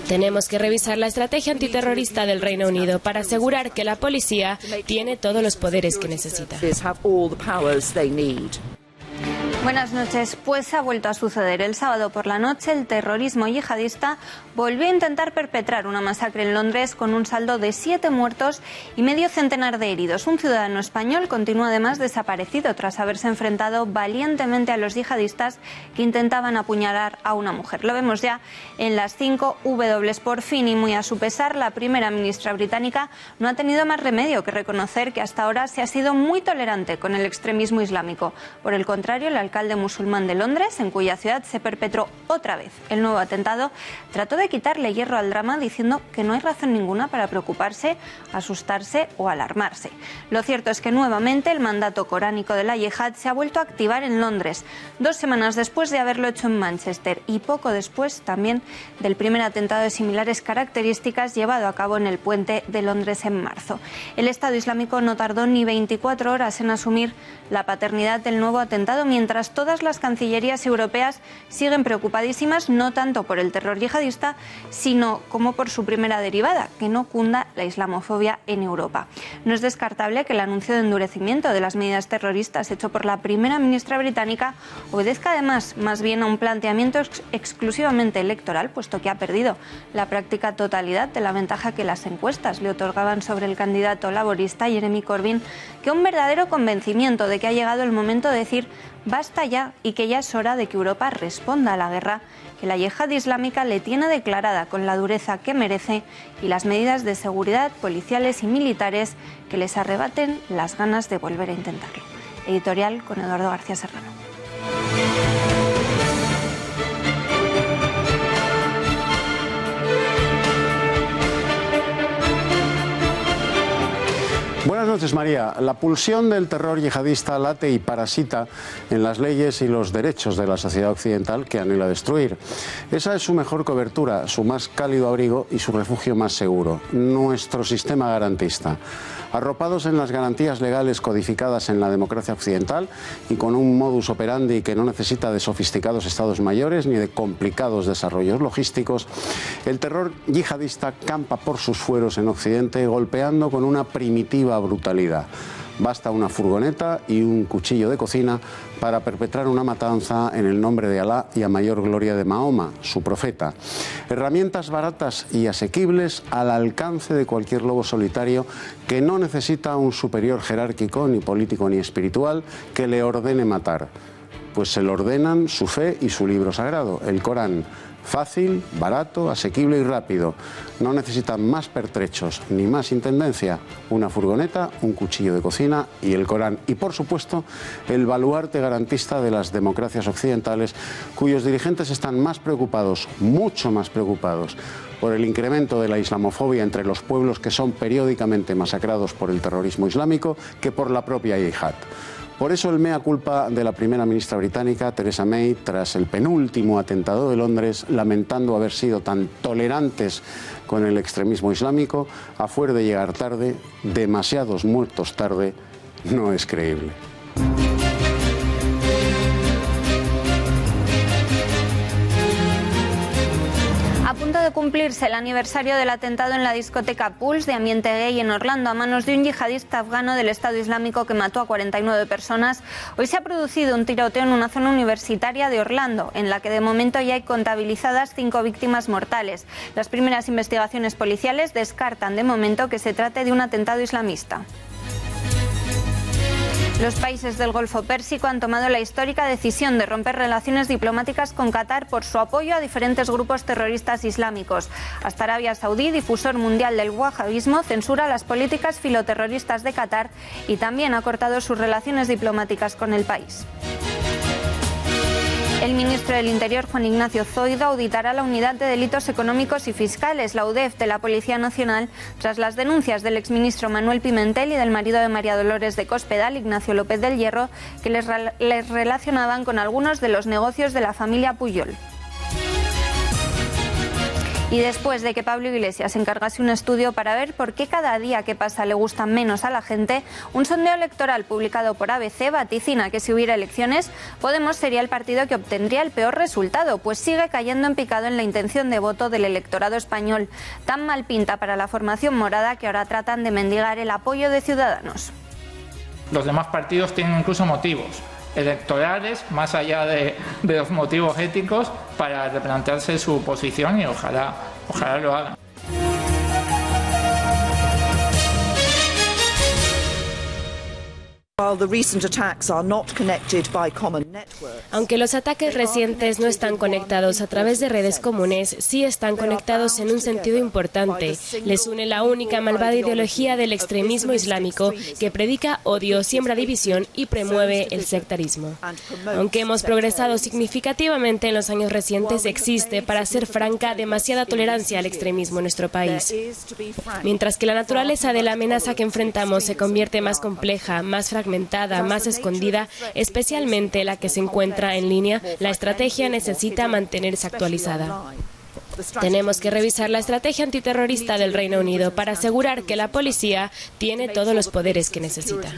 Tenemos que revisar la estrategia antiterrorista del Reino Unido para asegurar que la policía tiene todos los poderes que necesita. Buenas noches. Pues ha vuelto a suceder. El sábado por la noche, el terrorismo yihadista volvió a intentar perpetrar una masacre en Londres con un saldo de 7 muertos y medio centenar de heridos. Un ciudadano español continúa además desaparecido tras haberse enfrentado valientemente a los yihadistas que intentaban apuñalar a una mujer. Lo vemos ya en las 5 W. Por fin, y muy a su pesar, la primera ministra británica no ha tenido más remedio que reconocer que hasta ahora se ha sido muy tolerante con el extremismo islámico. Por el contrario, el alcalde musulmán de Londres, en cuya ciudad se perpetró otra vez el nuevo atentado, trató de quitarle hierro al drama diciendo que no hay razón ninguna para preocuparse, asustarse o alarmarse. Lo cierto es que nuevamente el mandato coránico de la yihad se ha vuelto a activar en Londres, 2 semanas después de haberlo hecho en Manchester y poco después también del primer atentado de similares características llevado a cabo en el puente de Londres en marzo. El Estado Islámico no tardó ni 24 horas en asumir la paternidad del nuevo atentado, mientras todas las cancillerías europeas siguen preocupadísimas no tanto por el terror yihadista, sino como por su primera derivada, que no cunda la islamofobia en Europa. No es descartable que el anuncio de endurecimiento de las medidas terroristas hecho por la primera ministra británica obedezca además más bien a un planteamiento exclusivamente electoral, puesto que ha perdido la práctica totalidad de la ventaja que las encuestas le otorgaban sobre el candidato laborista Jeremy Corbyn, que un verdadero convencimiento de que ha llegado el momento de decir basta ya y que ya es hora de que Europa responda a la guerra que la yihad islámica le tiene declarada con la dureza que merece y las medidas de seguridad policiales y militares que les arrebaten las ganas de volver a intentarlo. Editorial con Eduardo García Serrano. Buenas noches, María. La pulsión del terror yihadista late y parasita en las leyes y los derechos de la sociedad occidental que anhela destruir. Esa es su mejor cobertura, su más cálido abrigo y su refugio más seguro, nuestro sistema garantista. Arropados en las garantías legales codificadas en la democracia occidental y con un modus operandi que no necesita de sofisticados estados mayores ni de complicados desarrollos logísticos, el terror yihadista campa por sus fueros en Occidente golpeando con una primitiva brutalidad. Basta una furgoneta y un cuchillo de cocina para perpetrar una matanza en el nombre de Alá y a mayor gloria de Mahoma, su profeta. Herramientas baratas y asequibles al alcance de cualquier lobo solitario que no necesita un superior jerárquico, ni político ni espiritual, que le ordene matar. Pues se le ordenan su fe y su libro sagrado, el Corán. Fácil, barato, asequible y rápido. No necesitan más pertrechos ni más intendencia. Una furgoneta, un cuchillo de cocina y el Corán. Y por supuesto, el baluarte garantista de las democracias occidentales, cuyos dirigentes están más preocupados, mucho más preocupados, por el incremento de la islamofobia entre los pueblos que son periódicamente masacrados por el terrorismo islámico que por la propia yihad. Por eso el mea culpa de la primera ministra británica, Theresa May, tras el penúltimo atentado de Londres, lamentando haber sido tan tolerantes con el extremismo islámico, a fuer de llegar tarde, demasiados muertos tarde, no es creíble. A punto de cumplirse el aniversario del atentado en la discoteca Pulse de ambiente gay en Orlando a manos de un yihadista afgano del Estado Islámico que mató a 49 personas, hoy se ha producido un tiroteo en una zona universitaria de Orlando, en la que de momento ya hay contabilizadas 5 víctimas mortales. Las primeras investigaciones policiales descartan de momento que se trate de un atentado islamista. Los países del Golfo Pérsico han tomado la histórica decisión de romper relaciones diplomáticas con Qatar por su apoyo a diferentes grupos terroristas islámicos. Hasta Arabia Saudí, difusor mundial del wahabismo, censura las políticas filoterroristas de Qatar y también ha cortado sus relaciones diplomáticas con el país. El ministro del Interior, Juan Ignacio Zoido, auditará la Unidad de Delitos Económicos y Fiscales, la UDEF, de la Policía Nacional, tras las denuncias del exministro Manuel Pimentel y del marido de María Dolores de Cospedal, Ignacio López del Hierro, que les relacionaban con algunos de los negocios de la familia Pujol. Y después de que Pablo Iglesias encargase un estudio para ver por qué cada día que pasa le gusta menos a la gente, un sondeo electoral publicado por ABC vaticina que si hubiera elecciones, Podemos sería el partido que obtendría el peor resultado, pues sigue cayendo en picado en la intención de voto del electorado español. Tan mal pinta para la formación morada que ahora tratan de mendigar el apoyo de Ciudadanos. Los demás partidos tienen incluso motivos electorales, más allá de los motivos éticos, para replantearse su posición y ojalá lo hagan. Aunque los ataques recientes no están conectados a través de redes comunes, sí están conectados en un sentido importante. Les une la única malvada ideología del extremismo islámico que predica odio, siembra división y promueve el sectarismo. Aunque hemos progresado significativamente en los años recientes, existe, para ser franca, demasiada tolerancia al extremismo en nuestro país. Mientras que la naturaleza de la amenaza que enfrentamos se convierte más compleja, más fragmentada, más escondida, especialmente la que se encuentra en línea, la estrategia necesita mantenerse actualizada. Tenemos que revisar la estrategia antiterrorista del Reino Unido para asegurar que la policía tiene todos los poderes que necesita.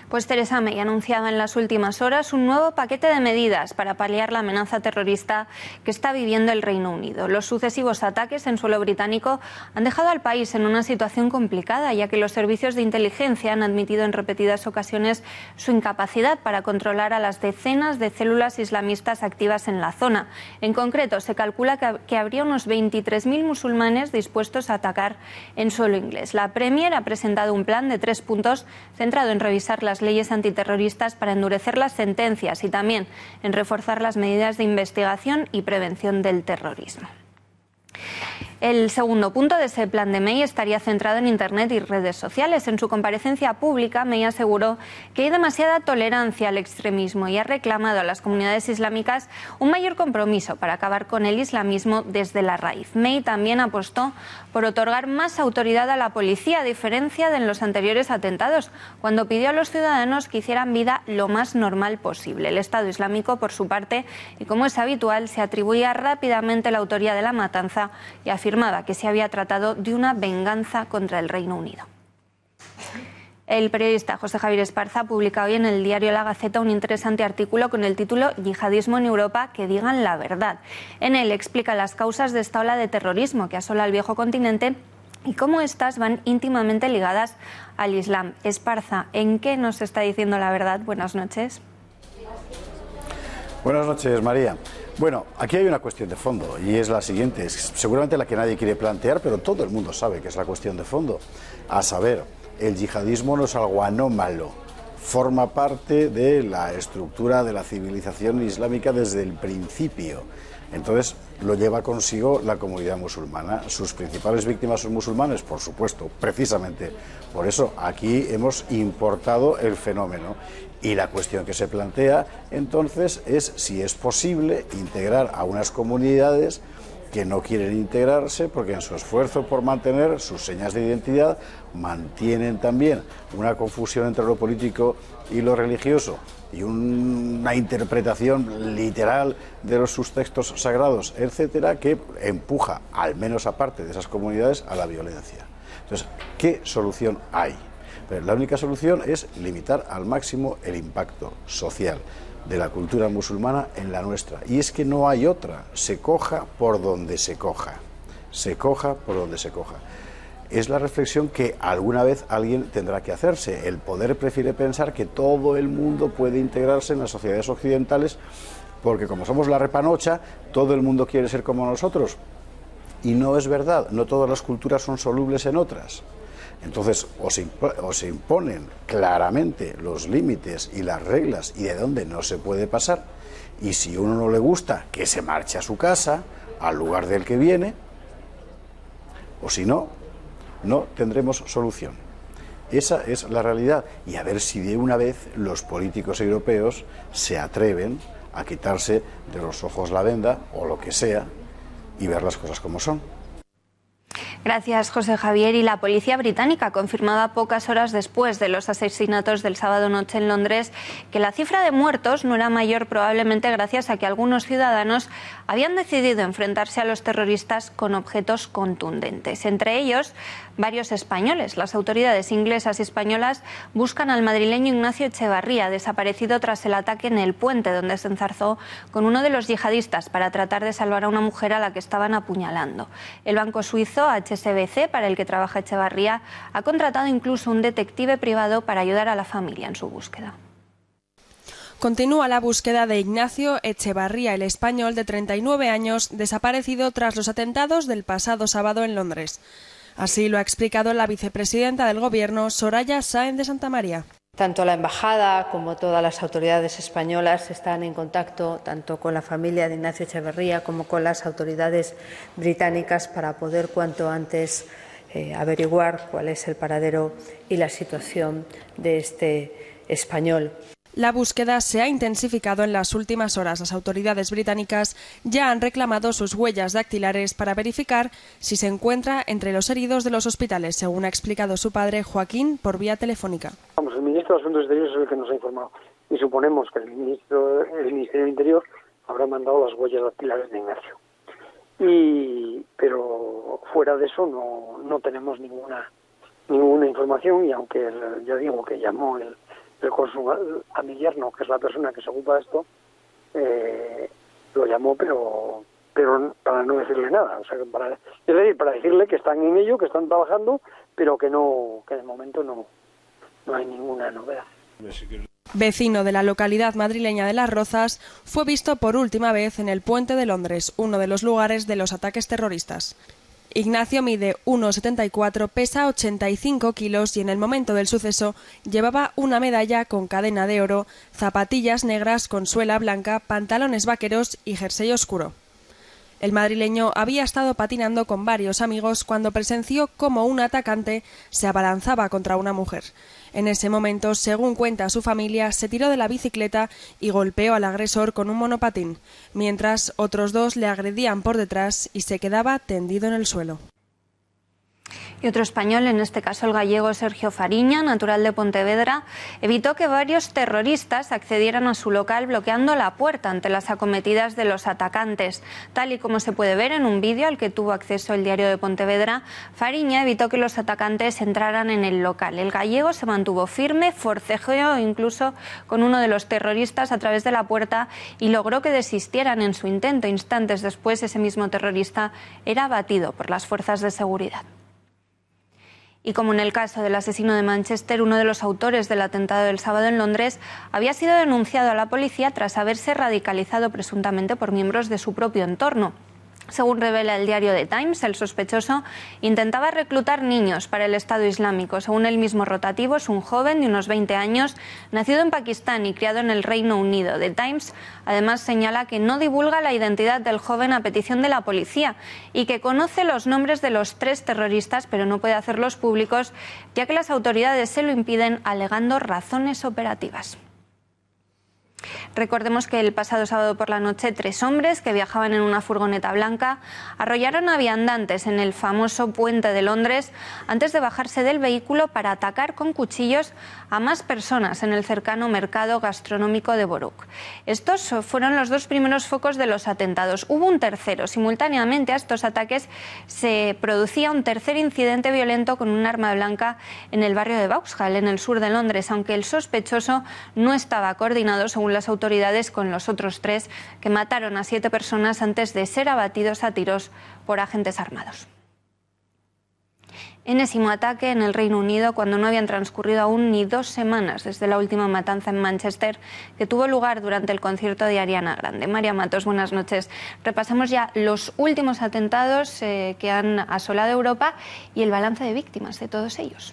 Pues Theresa May ha anunciado en las últimas horas un nuevo paquete de medidas para paliar la amenaza terrorista que está viviendo el Reino Unido. Los sucesivos ataques en suelo británico han dejado al país en una situación complicada, ya que los servicios de inteligencia han admitido en repetidas ocasiones su incapacidad para controlar a las decenas de células islamistas activas en la zona. En concreto, se calcula que habría unos 23.000 musulmanes dispuestos a atacar en suelo inglés. La Premier ha presentado un plan de 3 puntos centrado en revisar las leyes antiterroristas para endurecer las sentencias y también en reforzar las medidas de investigación y prevención del terrorismo. El segundo punto de ese plan de May estaría centrado en Internet y redes sociales. En su comparecencia pública, May aseguró que hay demasiada tolerancia al extremismo y ha reclamado a las comunidades islámicas un mayor compromiso para acabar con el islamismo desde la raíz. May también apostó por otorgar más autoridad a la policía, a diferencia de en los anteriores atentados, cuando pidió a los ciudadanos que hicieran vida lo más normal posible. El Estado Islámico, por su parte, y como es habitual, se atribuía rápidamente la autoría de la matanza y afirmaba que se había tratado de una venganza contra el Reino Unido. El periodista José Javier Esparza publica hoy en el diario La Gaceta un interesante artículo con el título «Yihadismo en Europa, que digan la verdad». En él explica las causas de esta ola de terrorismo que asola al viejo continente y cómo estas van íntimamente ligadas al Islam. Esparza, ¿en qué nos está diciendo la verdad? Buenas noches. Buenas noches, María. Bueno, aquí hay una cuestión de fondo y es la siguiente, es seguramente la que nadie quiere plantear, pero todo el mundo sabe que es la cuestión de fondo. A saber, el yihadismo no es algo anómalo, forma parte de la estructura de la civilización islámica desde el principio. Entonces lo lleva consigo la comunidad musulmana. Sus principales víctimas son musulmanes, por supuesto, precisamente. Por eso aquí hemos importado el fenómeno. Y la cuestión que se plantea entonces es si es posible integrar a unas comunidades que no quieren integrarse porque en su esfuerzo por mantener sus señas de identidad mantienen también una confusión entre lo político y lo religioso y una interpretación literal de sus textos sagrados, etcétera, que empuja, al menos a parte de esas comunidades, a la violencia. Entonces, ¿qué solución hay? Pero la única solución es limitar al máximo el impacto social de la cultura musulmana en la nuestra. Y es que no hay otra, se coja por donde se coja. Se coja por donde se coja. Es la reflexión que alguna vez alguien tendrá que hacerse. El poder prefiere pensar que todo el mundo puede integrarse en las sociedades occidentales porque como somos la repanocha, todo el mundo quiere ser como nosotros. Y no es verdad, no todas las culturas son solubles en otras. Entonces, o se imponen claramente los límites y las reglas y de dónde no se puede pasar, y si a uno no le gusta, que se marche a su casa, al lugar del que viene, o si no, no tendremos solución. Esa es la realidad, y a ver si de una vez los políticos europeos se atreven a quitarse de los ojos la venda, o lo que sea, y ver las cosas como son. Gracias, José Javier. Y la policía británica confirmaba pocas horas después de los asesinatos del sábado noche en Londres que la cifra de muertos no era mayor, probablemente gracias a que algunos ciudadanos habían decidido enfrentarse a los terroristas con objetos contundentes. Entre ellos, varios españoles. Las autoridades inglesas y españolas buscan al madrileño Ignacio Echevarría, desaparecido tras el ataque en El Puente, donde se enzarzó con uno de los yihadistas para tratar de salvar a una mujer a la que estaban apuñalando. El banco suizo HSBC, para el que trabaja Echevarría, ha contratado incluso un detective privado para ayudar a la familia en su búsqueda. Continúa la búsqueda de Ignacio Echevarría, el español de 39 años, desaparecido tras los atentados del pasado sábado en Londres. Así lo ha explicado la vicepresidenta del Gobierno, Soraya Sáenz de Santamaría. Tanto la embajada como todas las autoridades españolas están en contacto tanto con la familia de Ignacio Echevarría como con las autoridades británicas para poder cuanto antes averiguar cuál es el paradero y la situación de este español. La búsqueda se ha intensificado en las últimas horas. Las autoridades británicas ya han reclamado sus huellas dactilares para verificar si se encuentra entre los heridos de los hospitales, según ha explicado su padre Joaquín por vía telefónica. El ministro de Asuntos Exteriores es el que nos ha informado y suponemos que el Ministerio del Interior habrá mandado las huellas dactilares de Ignacio. Pero fuera de eso no tenemos ninguna información, y aunque ya digo que llamó el cónsul a mi yerno, que es la persona que se ocupa de esto, lo llamó, pero para no decirle nada, o sea, para decirle que están en ello, que están trabajando, pero que de momento no hay ninguna novedad. Vecino de la localidad madrileña de Las Rozas, fue visto por última vez en el Puente de Londres, uno de los lugares de los ataques terroristas. Ignacio mide 1,74, pesa 85 kilos y en el momento del suceso llevaba una medalla con cadena de oro, zapatillas negras con suela blanca, pantalones vaqueros y jersey oscuro. El madrileño había estado patinando con varios amigos cuando presenció cómo un atacante se abalanzaba contra una mujer. En ese momento, según cuenta su familia, se tiró de la bicicleta y golpeó al agresor con un monopatín, mientras otros dos le agredían por detrás y se quedaba tendido en el suelo. Y otro español, en este caso el gallego Sergio Fariña, natural de Pontevedra, evitó que varios terroristas accedieran a su local bloqueando la puerta ante las acometidas de los atacantes. Tal y como se puede ver en un vídeo al que tuvo acceso el Diario de Pontevedra, Fariña evitó que los atacantes entraran en el local. El gallego se mantuvo firme, forcejeó incluso con uno de los terroristas a través de la puerta y logró que desistieran en su intento. Instantes después, ese mismo terrorista era abatido por las fuerzas de seguridad. Y como en el caso del asesino de Manchester, uno de los autores del atentado del sábado en Londres había sido denunciado a la policía tras haberse radicalizado presuntamente por miembros de su propio entorno. Según revela el diario The Times, el sospechoso intentaba reclutar niños para el Estado Islámico. Según el mismo rotativo, es un joven de unos 20 años, nacido en Pakistán y criado en el Reino Unido. The Times además señala que no divulga la identidad del joven a petición de la policía y que conoce los nombres de los 3 terroristas, pero no puede hacerlos públicos, ya que las autoridades se lo impiden alegando razones operativas. Recordemos que el pasado sábado por la noche 3 hombres que viajaban en una furgoneta blanca arrollaron a viandantes en el famoso Puente de Londres antes de bajarse del vehículo para atacar con cuchillos a más personas en el cercano mercado gastronómico de Boruk. Estos fueron los 2 primeros focos de los atentados. Hubo un tercero. Simultáneamente a estos ataques se producía un tercer incidente violento con un arma blanca en el barrio de Vauxhall, en el sur de Londres, aunque el sospechoso no estaba coordinado, según las autoridades, con los otros 3 que mataron a 7 personas antes de ser abatidos a tiros por agentes armados. Enésimo ataque en el Reino Unido cuando no habían transcurrido aún ni 2 semanas desde la última matanza en Manchester que tuvo lugar durante el concierto de Ariana Grande. María Matos, buenas noches. Repasamos ya los últimos atentados que han asolado Europa y el balance de víctimas de todos ellos.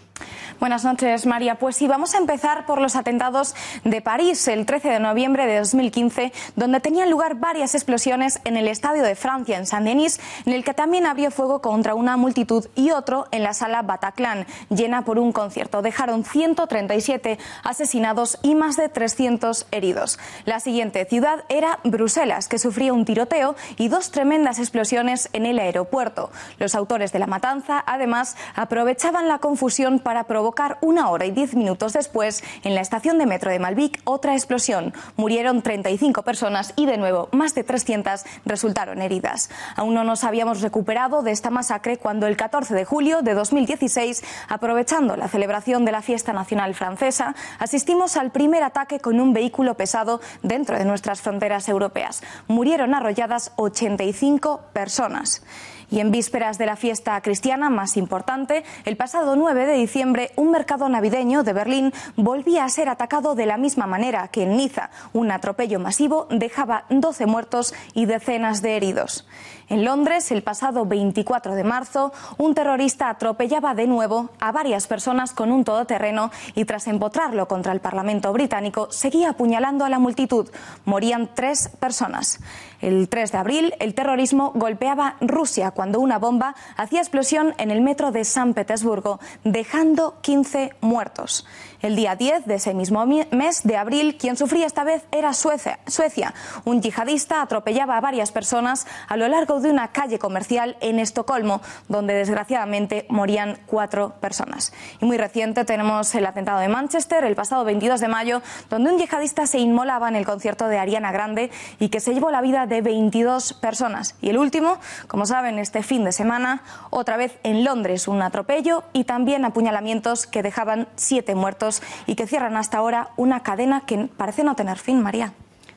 Buenas noches, María. Pues sí, vamos a empezar por los atentados de París el 13 de noviembre de 2015, donde tenían lugar varias explosiones en el Estadio de Francia, en Saint-Denis, en el que también abrió fuego contra una multitud, y otro en la sala Bataclan, llena por un concierto. Dejaron 137 asesinados y más de 300 heridos. La siguiente ciudad era Bruselas, que sufría un tiroteo y 2 tremendas explosiones en el aeropuerto. Los autores de la matanza, además, aprovechaban la confusión para provocar 1 hora y 10 minutos después, en la estación de metro de Malvic, otra explosión. Murieron 35 personas y, de nuevo, más de 300 resultaron heridas. Aún no nos habíamos recuperado de esta masacre cuando el 14 de julio de 2016, aprovechando la celebración de la fiesta nacional francesa, asistimos al primer ataque con un vehículo pesado dentro de nuestras fronteras europeas. Murieron arrolladas 85 personas. Y en vísperas de la fiesta cristiana más importante, el pasado 9 de diciembre, un mercado navideño de Berlín volvía a ser atacado de la misma manera que en Niza. Un atropello masivo dejaba 12 muertos y decenas de heridos. En Londres, el pasado 24 de marzo, un terrorista atropellaba de nuevo a varias personas con un todoterreno y, tras empotrarlo contra el Parlamento británico, seguía apuñalando a la multitud. Morían 3 personas. El 3 de abril, el terrorismo golpeaba Rusia cuando una bomba hacía explosión en el metro de San Petersburgo, dejando 15 muertos. El día 10 de ese mismo mes de abril, quien sufría esta vez era Suecia. Un yihadista atropellaba a varias personas a lo largo de una calle comercial en Estocolmo, donde desgraciadamente morían 4 personas. Y muy reciente tenemos el atentado de Manchester, el pasado 22 de mayo, donde un yihadista se inmolaba en el concierto de Ariana Grande y que se llevó la vida de 22 personas. Y el último, como saben, este fin de semana, otra vez en Londres, un atropello y también apuñalamientos que dejaban 7 muertos y que cierran hasta ahora una cadena que parece no tener fin, María.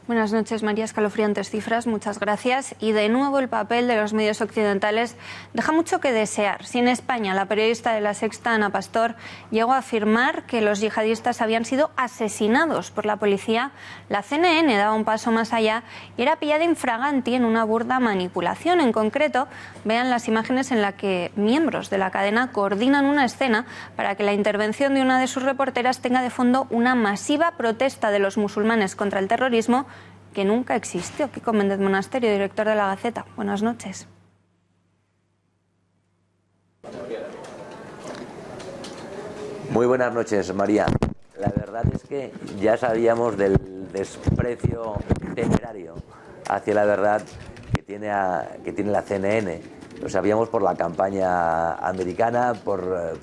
Buenas noches, María. Escalofriantes cifras, muchas gracias. Y de nuevo el papel de los medios occidentales deja mucho que desear. Si en España la periodista de La Sexta, Ana Pastor, llegó a afirmar que los yihadistas habían sido asesinados por la policía, la CNN daba un paso más allá y era pillada infraganti en una burda manipulación. En concreto, vean las imágenes en las que miembros de la cadena coordinan una escena para que la intervención de una de sus reporteras tenga de fondo una masiva protesta de los musulmanes contra el terrorismo que nunca existió. Kiko Méndez Monasterio, director de La Gaceta. Buenas noches. Muy buenas noches, María. La verdad es que ya sabíamos del desprecio temerario hacia la verdad que tiene la CNN. Lo sabíamos por la campaña americana, por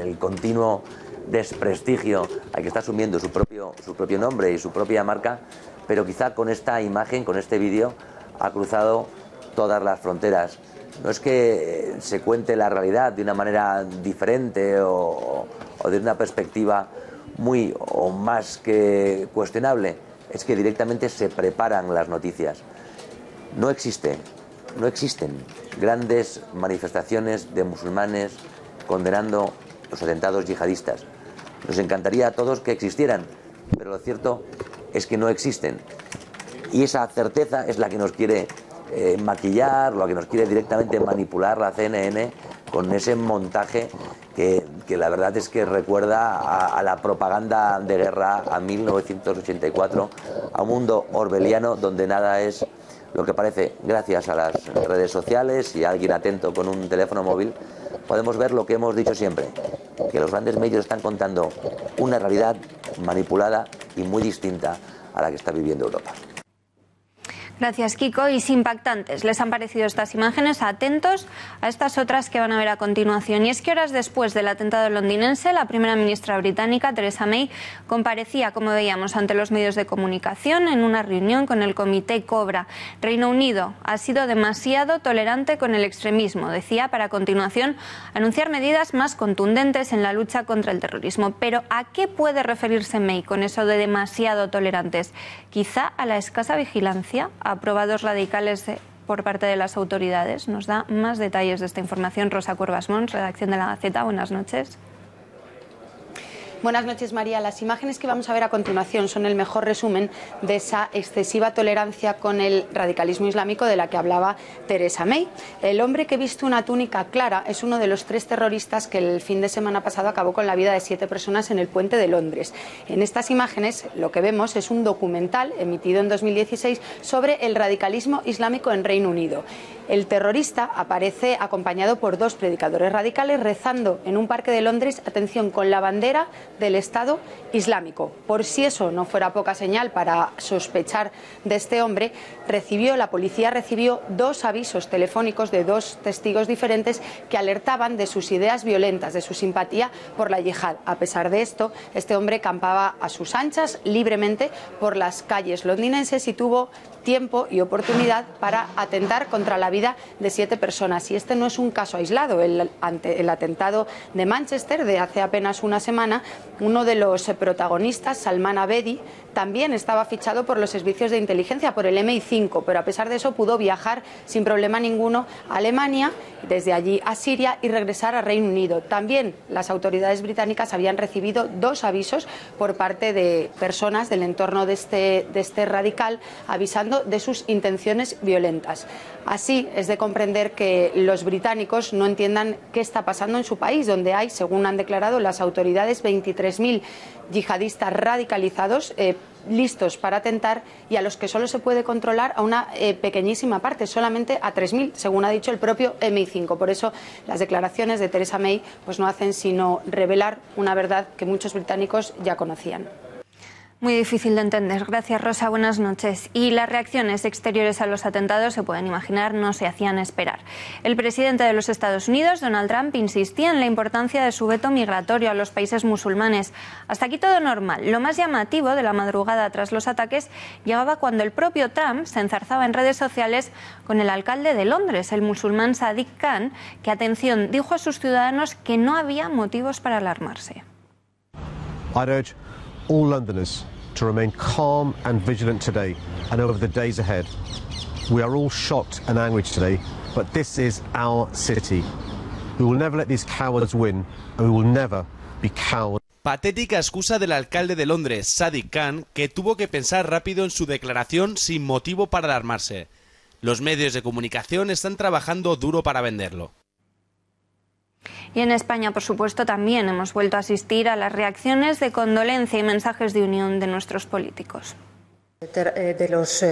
el continuo desprestigio al que está asumiendo su propio nombre y su propia marca, pero quizá con esta imagen, con este vídeo, ha cruzado todas las fronteras. No es que se cuente la realidad de una manera diferente o de una perspectiva muy o más que cuestionable, es que directamente se preparan las noticias. No existen grandes manifestaciones de musulmanes condenando los atentados yihadistas. Nos encantaría a todos que existieran, pero lo cierto es que no existen. Y esa certeza es la que nos quiere maquillar, la que nos quiere directamente manipular la CNN con ese montaje que la verdad es que recuerda a la propaganda de guerra, a 1984, a un mundo orwelliano donde nada es lo que parece. Gracias a las redes sociales y a alguien atento con un teléfono móvil, podemos ver lo que hemos dicho siempre, que los grandes medios están contando una realidad manipulada y muy distinta a la que está viviendo Europa. Gracias, Kiko. Y si impactantes les han parecido estas imágenes, atentos a estas otras que van a ver a continuación. Y es que horas después del atentado londinense, la primera ministra británica, Theresa May, comparecía, como veíamos, ante los medios de comunicación en una reunión con el Comité Cobra. Reino Unido ha sido demasiado tolerante con el extremismo, decía, para a continuación anunciar medidas más contundentes en la lucha contra el terrorismo. Pero ¿a qué puede referirse May con eso de demasiado tolerantes? Quizá a la escasa vigilancia, aprobados radicales por parte de las autoridades. Nos da más detalles de esta información Rosa Cuervas Mons, redacción de La Gaceta. Buenas noches. Buenas noches, María. Las imágenes que vamos a ver a continuación son el mejor resumen de esa excesiva tolerancia con el radicalismo islámico de la que hablaba Theresa May. El hombre que viste una túnica clara es uno de los 3 terroristas que el fin de semana pasado acabó con la vida de 7 personas en el puente de Londres. En estas imágenes lo que vemos es un documental emitido en 2016 sobre el radicalismo islámico en Reino Unido. El terrorista aparece acompañado por 2 predicadores radicales rezando en un parque de Londres, atención, con la bandera del Estado Islámico. Por si eso no fuera poca señal para sospechar de este hombre, la policía recibió 2 avisos telefónicos de 2 testigos diferentes que alertaban de sus ideas violentas, de su simpatía por la yihad. A pesar de esto, este hombre campaba a sus anchas libremente por las calles londinenses y tuvo tiempo y oportunidad para atentar contra la vida de 7 personas. Y este no es un caso aislado. El atentado de Manchester de hace apenas una semana, uno de los protagonistas, Salman Abedi, también estaba fichado por los servicios de inteligencia, por el MI5, pero a pesar de eso pudo viajar sin problema ninguno a Alemania, desde allí a Siria y regresar a Reino Unido. También las autoridades británicas habían recibido 2 avisos por parte de personas del entorno de este radical, avisando de sus intenciones violentas. Así es de comprender que los británicos no entiendan qué está pasando en su país, donde hay, según han declarado las autoridades, 23.000 yihadistas radicalizados listos para atentar y a los que solo se puede controlar a una pequeñísima parte, solamente a 3.000, según ha dicho el propio MI5. Por eso las declaraciones de Theresa May pues no hacen sino revelar una verdad que muchos británicos ya conocían. Muy difícil de entender. Gracias, Rosa. Buenas noches. Y las reacciones exteriores a los atentados, se pueden imaginar, no se hacían esperar. El presidente de los Estados Unidos, Donald Trump, insistía en la importancia de su veto migratorio a los países musulmanes. Hasta aquí todo normal. Lo más llamativo de la madrugada tras los ataques llegaba cuando el propio Trump se enzarzaba en redes sociales con el alcalde de Londres, el musulmán Sadiq Khan, que, atención, dijo a sus ciudadanos que no había motivos para alarmarse. I'd urge all Londoners to remain calm and vigilant today and over the days ahead. We are all shocked and angry today, but this is our city. We will never let these cowards win, and we will never be cowards. Patética excusa del alcalde de Londres, Sadiq Khan, que tuvo que pensar rápido en su declaración sin motivo para alarmarse. Los medios de comunicación están trabajando duro para venderlo. Y en España, por supuesto, también hemos vuelto a asistir a las reacciones de condolencia y mensajes de unión de nuestros políticos. De los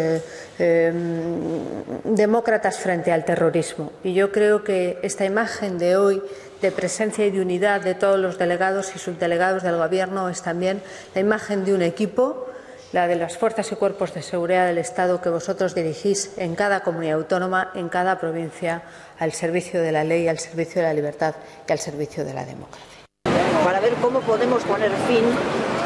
demócratas frente al terrorismo. Y yo creo que esta imagen de hoy de presencia y de unidad de todos los delegados y subdelegados del Gobierno es también la imagen de un equipo, la de las fuerzas y cuerpos de seguridad del Estado que vosotros dirigís en cada comunidad autónoma, en cada provincia, al servicio de la ley, al servicio de la libertad y al servicio de la democracia. Para ver cómo podemos poner fin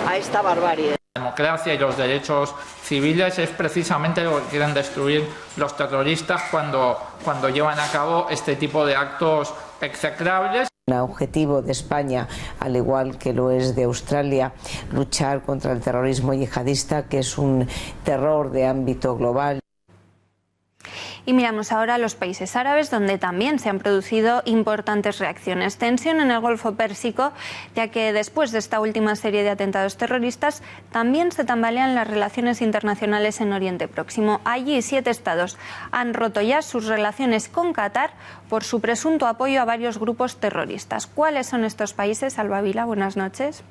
a esta barbarie. La democracia y los derechos civiles es precisamente lo que quieren destruir los terroristas cuando llevan a cabo este tipo de actos execrables. El objetivo de España, al igual que lo es de Australia, luchar contra el terrorismo yihadista, que es un terror de ámbito global. Y miramos ahora a los países árabes, donde también se han producido importantes reacciones. Tensión en el Golfo Pérsico, ya que después de esta última serie de atentados terroristas, también se tambalean las relaciones internacionales en Oriente Próximo. Allí 7 estados han roto ya sus relaciones con Qatar por su presunto apoyo a varios grupos terroristas. ¿Cuáles son estos países? Alba Vila, buenas noches.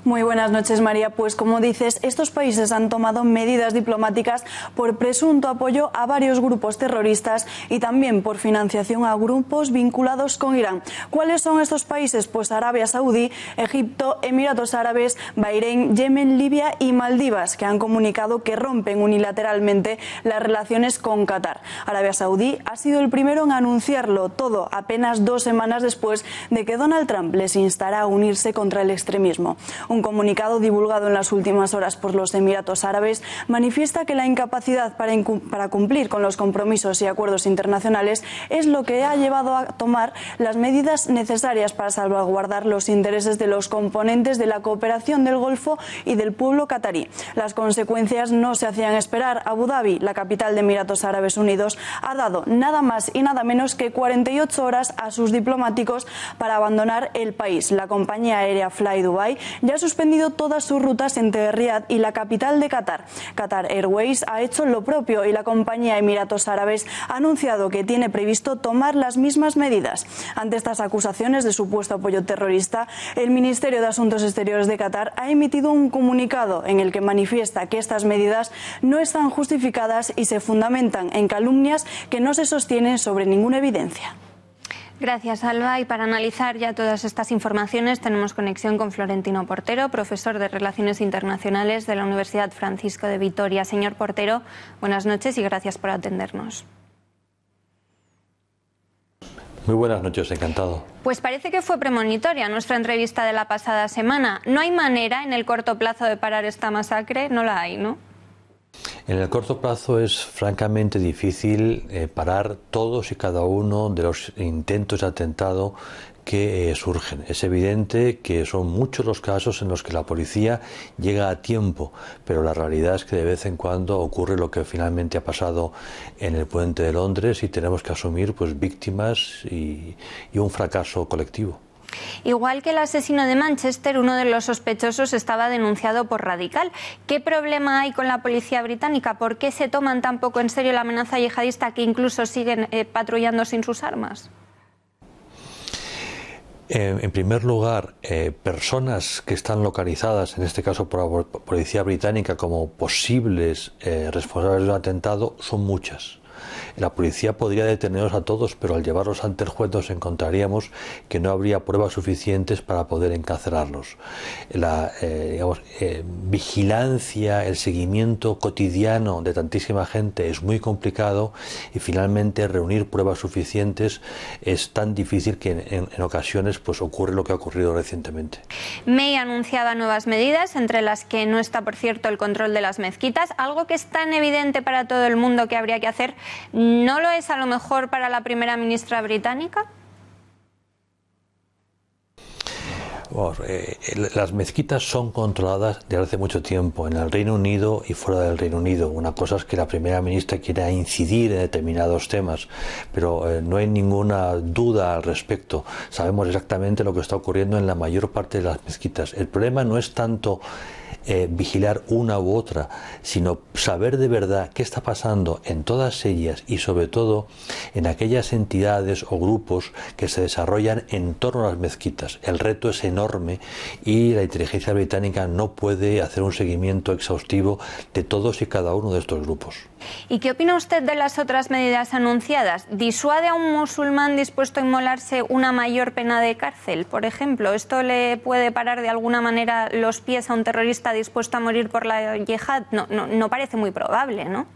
Muy buenas noches, María. Pues como dices, estos países han tomado medidas diplomáticas por presunto apoyo a varios grupos terroristas y también por financiación a grupos vinculados con Irán. ¿Cuáles son estos países? Pues Arabia Saudí, Egipto, Emiratos Árabes, Bahrein, Yemen, Libia y Maldivas, que han comunicado que rompen unilateralmente las relaciones con Qatar. Arabia Saudí ha sido el primero en anunciarlo, todo apenas 2 semanas después de que Donald Trump les instara a unirse contra el extremismo. Un comunicado divulgado en las últimas horas por los Emiratos Árabes manifiesta que la incapacidad para cumplir con los compromisos y acuerdos internacionales es lo que ha llevado a tomar las medidas necesarias para salvaguardar los intereses de los componentes de la cooperación del Golfo y del pueblo catarí. Las consecuencias no se hacían esperar. Abu Dhabi, la capital de Emiratos Árabes Unidos, ha dado nada más y nada menos que 48 horas a sus diplomáticos para abandonar el país. La compañía aérea Fly Dubai ya ha suspendido todas sus rutas entre Riad y la capital de Qatar. Qatar Airways ha hecho lo propio y la compañía Emiratos Árabes ha anunciado que tiene previsto tomar las mismas medidas. Ante estas acusaciones de supuesto apoyo terrorista, el Ministerio de Asuntos Exteriores de Qatar ha emitido un comunicado en el que manifiesta que estas medidas no están justificadas y se fundamentan en calumnias que no se sostienen sobre ninguna evidencia. Gracias, Alba. Y para analizar ya todas estas informaciones tenemos conexión con Florentino Portero, profesor de Relaciones Internacionales de la Universidad Francisco de Vitoria. Señor Portero, buenas noches y gracias por atendernos. Muy buenas noches, encantado. Pues parece que fue premonitoria nuestra entrevista de la pasada semana. ¿No hay manera en el corto plazo de parar esta masacre? No la hay, ¿no? En el corto plazo es francamente difícil parar todos y cada uno de los intentos de atentado que surgen. Es evidente que son muchos los casos en los que la policía llega a tiempo, pero la realidad es que de vez en cuando ocurre lo que finalmente ha pasado en el puente de Londres y tenemos que asumir pues víctimas y un fracaso colectivo. Igual que el asesino de Manchester, uno de los sospechosos estaba denunciado por radical. ¿Qué problema hay con la policía británica? ¿Por qué se toman tan poco en serio la amenaza yihadista que incluso siguen patrullando sin sus armas? En primer lugar, personas que están localizadas, en este caso por la policía británica, como posibles responsables de un atentado, son muchas. La policía podría detenerlos a todos, pero al llevarlos ante el juez nos encontraríamos que no habría pruebas suficientes para poder encarcelarlos. La vigilancia, el seguimiento cotidiano de tantísima gente es muy complicado y finalmente reunir pruebas suficientes es tan difícil que en ocasiones pues ocurre lo que ha ocurrido recientemente. May anunciaba nuevas medidas, entre las que no está, por cierto, el control de las mezquitas, algo que es tan evidente para todo el mundo que habría que hacer. ¿No lo es a lo mejor para la primera ministra británica? Las mezquitas son controladas desde hace mucho tiempo en el Reino Unido y fuera del Reino Unido. Una cosa es que la primera ministra quiera incidir en determinados temas, pero no hay ninguna duda al respecto. Sabemos exactamente lo que está ocurriendo en la mayor parte de las mezquitas. El problema no es tanto vigilar una u otra, sino saber de verdad qué está pasando en todas ellas y sobre todo en aquellas entidades o grupos que se desarrollan en torno a las mezquitas. El reto es enorme y la inteligencia británica no puede hacer un seguimiento exhaustivo de todos y cada uno de estos grupos. ¿Y qué opina usted de las otras medidas anunciadas? ¿Disuade a un musulmán dispuesto a inmolarse una mayor pena de cárcel, por ejemplo? ¿Esto le puede parar de alguna manera los pies a un terrorista dispuesto a morir por la yihad? No parece muy probable, ¿no?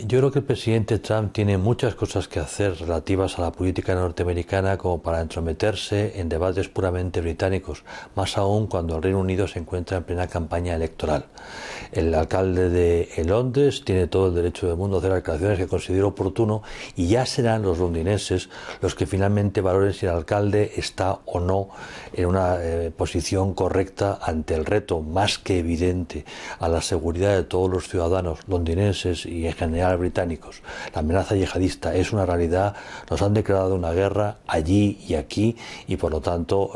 Yo creo que el presidente Trump tiene muchas cosas que hacer relativas a la política norteamericana como para entrometerse en debates puramente británicos, más aún cuando el Reino Unido se encuentra en plena campaña electoral. El alcalde de Londres tiene todo el derecho del mundo a hacer declaraciones que considere oportuno y ya serán los londinenses los que finalmente valoren si el alcalde está o no en una posición correcta ante el reto más que evidente a la seguridad de todos los ciudadanos londinenses y en general británicos. La amenaza yihadista es una realidad, nos han declarado una guerra allí y aquí y por lo tanto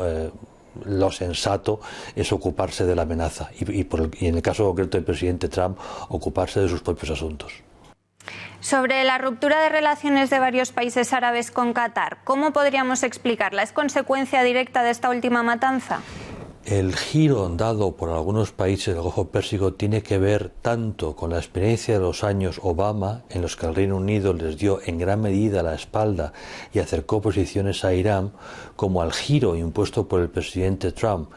lo sensato es ocuparse de la amenaza y en el caso concreto del presidente Trump ocuparse de sus propios asuntos. Sobre la ruptura de relaciones de varios países árabes con Qatar, ¿cómo podríamos explicarla? ¿Es consecuencia directa de esta última matanza? El giro dado por algunos países del Golfo Pérsico tiene que ver tanto con la experiencia de los años Obama, en los que el Reino Unido les dio en gran medida la espalda y acercó posiciones a Irán, como al giro impuesto por el presidente Trump,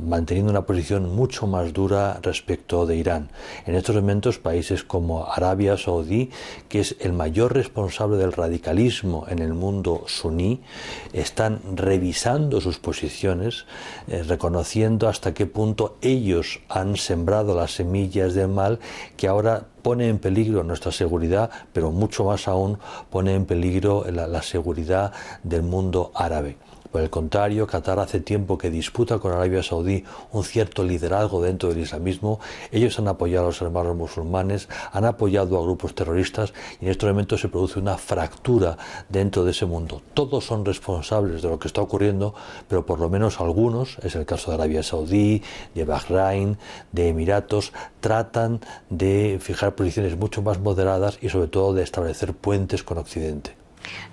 manteniendo una posición mucho más dura respecto de Irán. En estos momentos, países como Arabia Saudí, que es el mayor responsable del radicalismo en el mundo suní, están revisando sus posiciones, reconociendo hasta qué punto ellos han sembrado las semillas del mal que ahora pone en peligro nuestra seguridad, pero mucho más aún pone en peligro la seguridad del mundo árabe. Por el contrario, Qatar hace tiempo que disputa con Arabia Saudí un cierto liderazgo dentro del islamismo. Ellos han apoyado a los hermanos musulmanes, han apoyado a grupos terroristas y en estos momentos se produce una fractura dentro de ese mundo. Todos son responsables de lo que está ocurriendo, pero por lo menos algunos, es el caso de Arabia Saudí, de Bahrein, de Emiratos, tratan de fijar posiciones mucho más moderadas y sobre todo de establecer puentes con Occidente.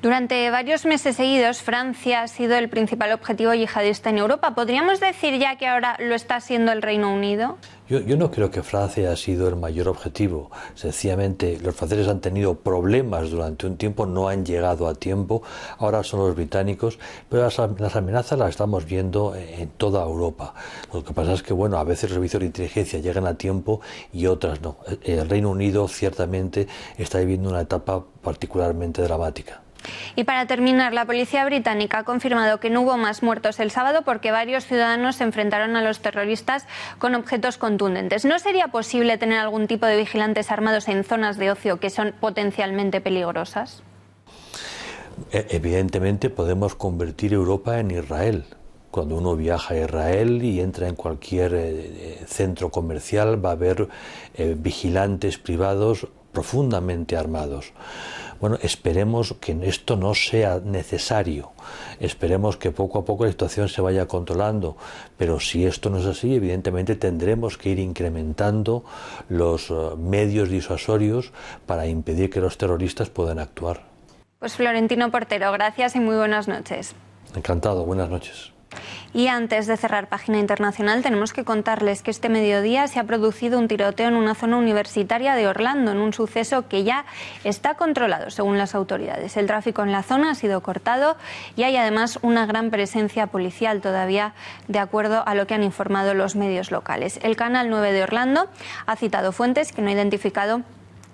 Durante varios meses seguidos, Francia ha sido el principal objetivo yihadista en Europa. ¿Podríamos decir ya que ahora lo está siendo el Reino Unido? Yo no creo que Francia haya sido el mayor objetivo. Sencillamente, los franceses han tenido problemas durante un tiempo, no han llegado a tiempo. Ahora son los británicos, pero las amenazas las estamos viendo en toda Europa. Lo que pasa es que, bueno, a veces los servicios de inteligencia llegan a tiempo y otras no. El Reino Unido ciertamente está viviendo una etapa particularmente dramática. Y para terminar, la policía británica ha confirmado que no hubo más muertos el sábado porque varios ciudadanos se enfrentaron a los terroristas con objetos contundentes. ¿No sería posible tener algún tipo de vigilantes armados en zonas de ocio que son potencialmente peligrosas? Evidentemente podemos convertir Europa en Israel. Cuando uno viaja a Israel y entra en cualquier centro comercial va a haber vigilantes privados profundamente armados. Bueno, esperemos que esto no sea necesario, esperemos que poco a poco la situación se vaya controlando, pero si esto no es así, evidentemente tendremos que ir incrementando los medios disuasorios para impedir que los terroristas puedan actuar. Pues Florentino Portero, gracias y muy buenas noches. Encantado, buenas noches. Y antes de cerrar página internacional, tenemos que contarles que este mediodía se ha producido un tiroteo en una zona universitaria de Orlando, en un suceso que ya está controlado, según las autoridades. El tráfico en la zona ha sido cortado y hay además una gran presencia policial todavía, de acuerdo a lo que han informado los medios locales. El Canal 9 de Orlando ha citado fuentes que no ha identificado,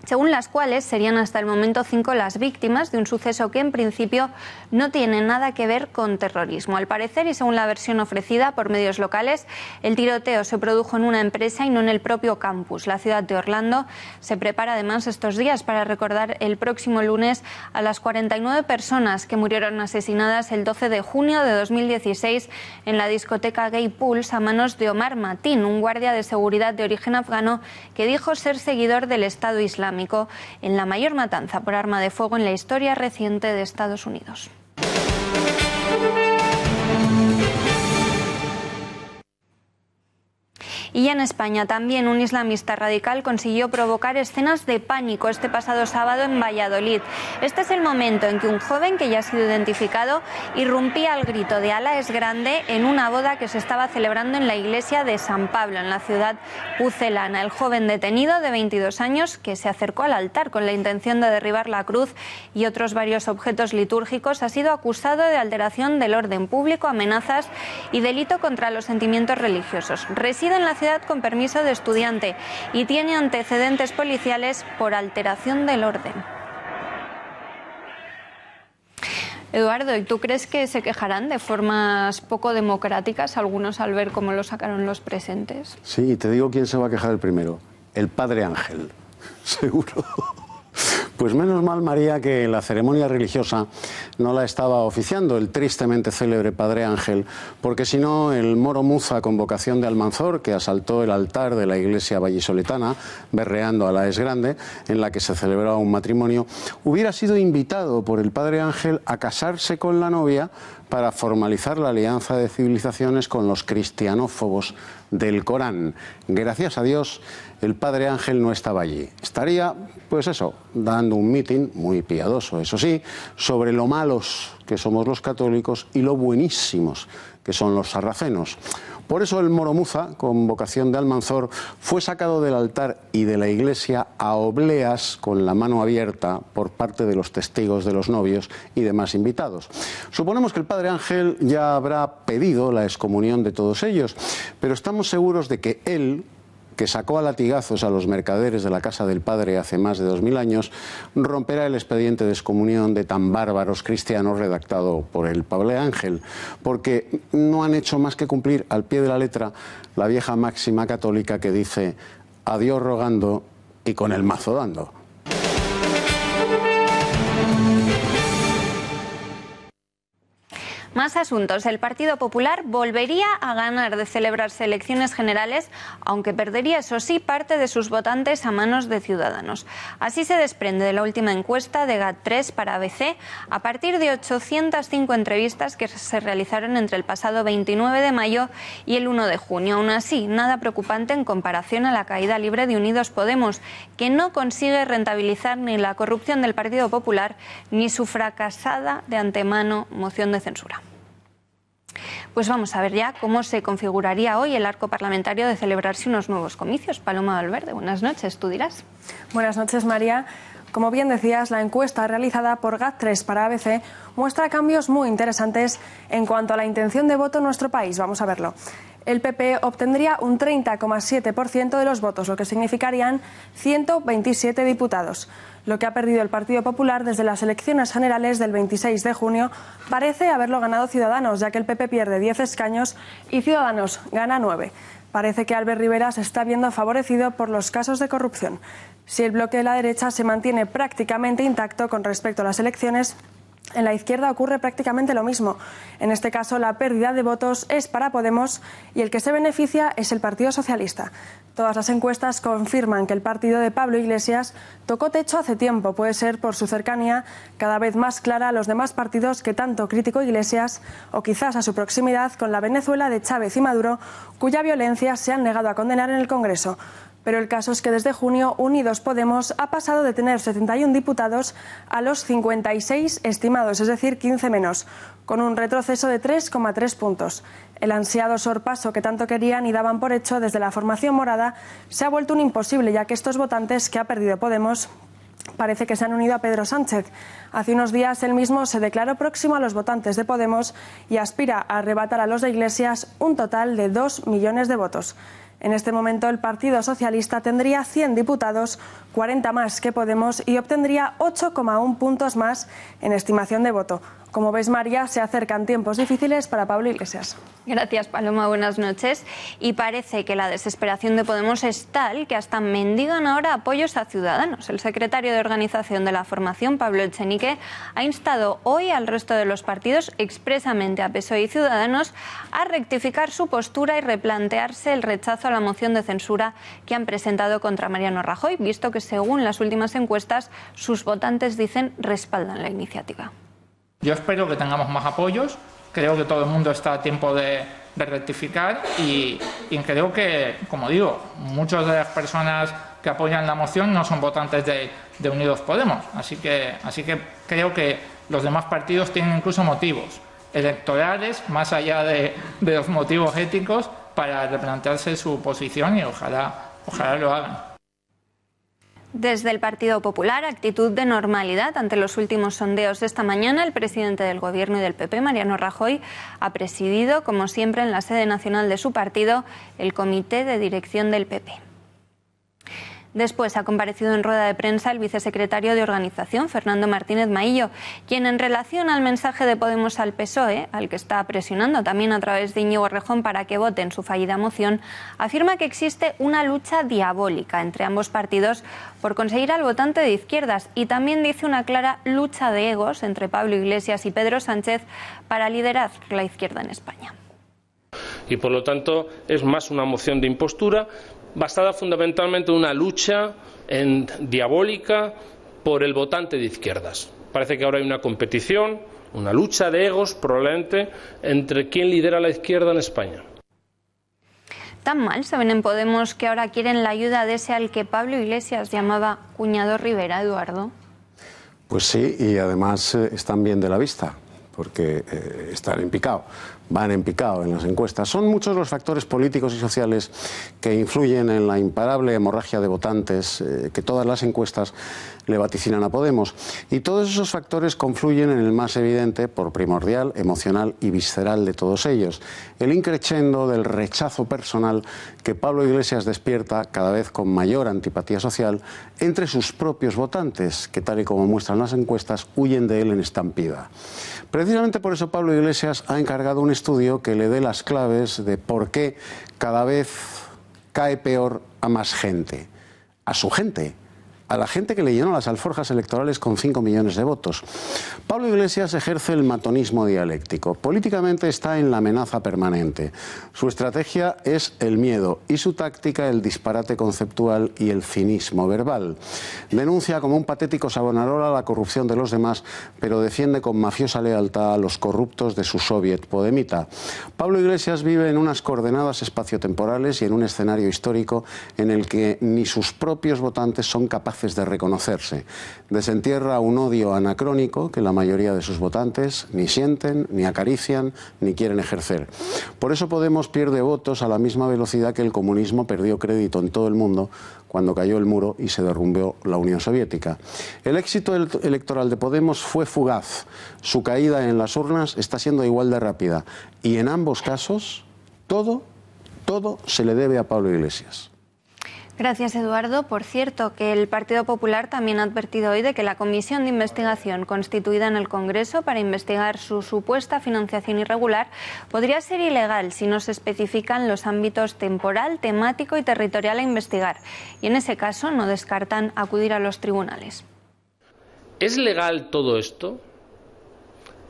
según las cuales serían hasta el momento 5 las víctimas de un suceso que en principio no tiene nada que ver con terrorismo. Al parecer, y según la versión ofrecida por medios locales, el tiroteo se produjo en una empresa y no en el propio campus. La ciudad de Orlando se prepara además estos días para recordar el próximo lunes a las 49 personas que murieron asesinadas el 12 de junio de 2016 en la discoteca Gay Pulse a manos de Omar Mateen, un guardia de seguridad de origen afgano que dijo ser seguidor del Estado Islámico, en la mayor matanza por arma de fuego en la historia reciente de Estados Unidos. Y en España también un islamista radical consiguió provocar escenas de pánico este pasado sábado en Valladolid. Este es el momento en que un joven, que ya ha sido identificado, irrumpía al grito de "Alá es grande" en una boda que se estaba celebrando en la iglesia de San Pablo, en la ciudad pucelana. El joven detenido, de 22 años, que se acercó al altar con la intención de derribar la cruz y otros varios objetos litúrgicos, ha sido acusado de alteración del orden público, amenazas y delito contra los sentimientos religiosos. Reside en la ciudad con permiso de estudiante y tiene antecedentes policiales por alteración del orden. Eduardo, ¿y tú crees que se quejarán de formas poco democráticas algunos al ver cómo lo sacaron los presentes? Sí, y te digo quién se va a quejar el primero. El Padre Ángel, seguro. Pues menos mal, María, que la ceremonia religiosa no la estaba oficiando el tristemente célebre Padre Ángel, porque si no, el moro Muza con vocación de Almanzor, que asaltó el altar de la iglesia vallisoletana, berreando "Alá es grande", en la que se celebraba un matrimonio, hubiera sido invitado por el Padre Ángel a casarse con la novia para formalizar la alianza de civilizaciones con los cristianófobos del Corán. Gracias a Dios, el Padre Ángel no estaba allí. Estaría, pues eso, dando un mitin, muy piadoso, eso sí, sobre lo malos que somos los católicos, y lo buenísimos que son los sarracenos. Por eso el Moromuza, con vocación de Almanzor, fue sacado del altar y de la iglesia a obleas con la mano abierta por parte de los testigos de los novios y demás invitados. Suponemos que el padre Ángel ya habrá pedido la excomunión de todos ellos, pero estamos seguros de que él, que sacó a latigazos a los mercaderes de la casa del padre hace más de 2000 años, romperá el expediente de excomunión de tan bárbaros cristianos redactado por el padre Ángel, porque no han hecho más que cumplir al pie de la letra la vieja máxima católica que dice: a Dios rogando y con el mazo dando. Más asuntos. El Partido Popular volvería a ganar de celebrarse elecciones generales, aunque perdería, eso sí, parte de sus votantes a manos de Ciudadanos. Así se desprende de la última encuesta de GAT3 para ABC, a partir de 805 entrevistas que se realizaron entre el pasado 29 de mayo y el 1 de junio. Aún así, nada preocupante en comparación a la caída libre de Unidos Podemos, que no consigue rentabilizar ni la corrupción del Partido Popular ni su fracasada de antemano moción de censura. Pues vamos a ver ya cómo se configuraría hoy el arco parlamentario de celebrarse unos nuevos comicios. Paloma Valverde, buenas noches, tú dirás. Buenas noches, María. Como bien decías, la encuesta realizada por GAT3 para ABC muestra cambios muy interesantes en cuanto a la intención de voto en nuestro país. Vamos a verlo. El PP obtendría un 30,7% de los votos, lo que significarían 127 diputados. Lo que ha perdido el Partido Popular desde las elecciones generales del 26 de junio parece haberlo ganado Ciudadanos, ya que el PP pierde 10 escaños y Ciudadanos gana 9. Parece que Albert Rivera se está viendo favorecido por los casos de corrupción. Si el bloque de la derecha se mantiene prácticamente intacto con respecto a las elecciones, en la izquierda ocurre prácticamente lo mismo. En este caso, la pérdida de votos es para Podemos y el que se beneficia es el Partido Socialista. Todas las encuestas confirman que el partido de Pablo Iglesias tocó techo hace tiempo. Puede ser por su cercanía cada vez más clara a los demás partidos que tanto criticó Iglesias, o quizás a su proximidad con la Venezuela de Chávez y Maduro, cuya violencia se han negado a condenar en el Congreso. Pero el caso es que desde junio Unidos Podemos ha pasado de tener 71 diputados a los 56 estimados, es decir, 15 menos, con un retroceso de 3,3 puntos. El ansiado sorpaso que tanto querían y daban por hecho desde la formación morada se ha vuelto un imposible, ya que estos votantes que ha perdido Podemos parece que se han unido a Pedro Sánchez. Hace unos días él mismo se declaró próximo a los votantes de Podemos y aspira a arrebatar a los de Iglesias un total de 2 millones de votos. En este momento el Partido Socialista tendría 100 diputados, 40 más que Podemos, y obtendría 8,1 puntos más en estimación de voto. Como ves, María, se acercan tiempos difíciles para Pablo Iglesias. Gracias, Paloma. Buenas noches. Y parece que la desesperación de Podemos es tal que hasta mendigan ahora apoyos a Ciudadanos. El secretario de Organización de la formación, Pablo Echenique, ha instado hoy al resto de los partidos, expresamente a PSOE y Ciudadanos, a rectificar su postura y replantearse el rechazo a la moción de censura que han presentado contra Mariano Rajoy, visto que, según las últimas encuestas, sus votantes dicen respaldan la iniciativa. Yo espero que tengamos más apoyos, creo que todo el mundo está a tiempo de rectificar y creo que, como digo, muchas de las personas que apoyan la moción no son votantes de Unidos Podemos, así que creo que los demás partidos tienen incluso motivos electorales, más allá de los motivos éticos, para replantearse su posición y ojalá lo hagan. Desde el Partido Popular, actitud de normalidad ante los últimos sondeos de esta mañana. El presidente del Gobierno y del PP, Mariano Rajoy, ha presidido, como siempre, en la sede nacional de su partido, el comité de dirección del PP. Después ha comparecido en rueda de prensa el vicesecretario de Organización, Fernando Martínez Maillo, quien, en relación al mensaje de Podemos al PSOE, al que está presionando también a través de Íñigo Errejón para que voten su fallida moción, afirma que existe una lucha diabólica entre ambos partidos por conseguir al votante de izquierdas, y también dice una clara lucha de egos entre Pablo Iglesias y Pedro Sánchez para liderar la izquierda en España. Y por lo tanto es más una moción de impostura, basada fundamentalmente en una lucha diabólica por el votante de izquierdas. Parece que ahora hay una competición, una lucha de egos probablemente entre quién lidera la izquierda en España. ¿Tan mal se ven en Podemos que ahora quieren la ayuda de ese al que Pablo Iglesias llamaba cuñado Rivera, Eduardo? Pues sí, y además están bien de la vista, porque están en picado, van en picado en las encuestas. Son muchos los factores políticos y sociales que influyen en la imparable hemorragia de votantes que todas las encuestas le vaticinan a Podemos. Y todos esos factores confluyen en el más evidente, por primordial, emocional y visceral de todos ellos: el increchendo del rechazo personal que Pablo Iglesias despierta cada vez con mayor antipatía social entre sus propios votantes, que tal y como muestran las encuestas, huyen de él en estampida. Precisamente por eso Pablo Iglesias ha encargado un estudio que le dé las claves de por qué cada vez cae peor a más gente, a su gente, a la gente que le llenó las alforjas electorales con 5 millones de votos. Pablo Iglesias ejerce el matonismo dialéctico. Políticamente está en la amenaza permanente. Su estrategia es el miedo y su táctica el disparate conceptual y el cinismo verbal. Denuncia como un patético Savonarola la corrupción de los demás, pero defiende con mafiosa lealtad a los corruptos de su soviet podemita. Pablo Iglesias vive en unas coordenadas espaciotemporales y en un escenario histórico en el que ni sus propios votantes son capaces de reconocerse. Desentierra un odio anacrónico que la mayoría de sus votantes ni sienten, ni acarician, ni quieren ejercer. Por eso Podemos pierde votos a la misma velocidad que el comunismo perdió crédito en todo el mundo cuando cayó el muro y se derrumbó la Unión Soviética. El éxito electoral de Podemos fue fugaz. Su caída en las urnas está siendo igual de rápida. Y en ambos casos, todo se le debe a Pablo Iglesias. Gracias, Eduardo. Por cierto, que el Partido Popular también ha advertido hoy de que la comisión de investigación constituida en el Congreso para investigar su supuesta financiación irregular podría ser ilegal si no se especifican los ámbitos temporal, temático y territorial a investigar. Y en ese caso no descartan acudir a los tribunales. ¿Es legal todo esto?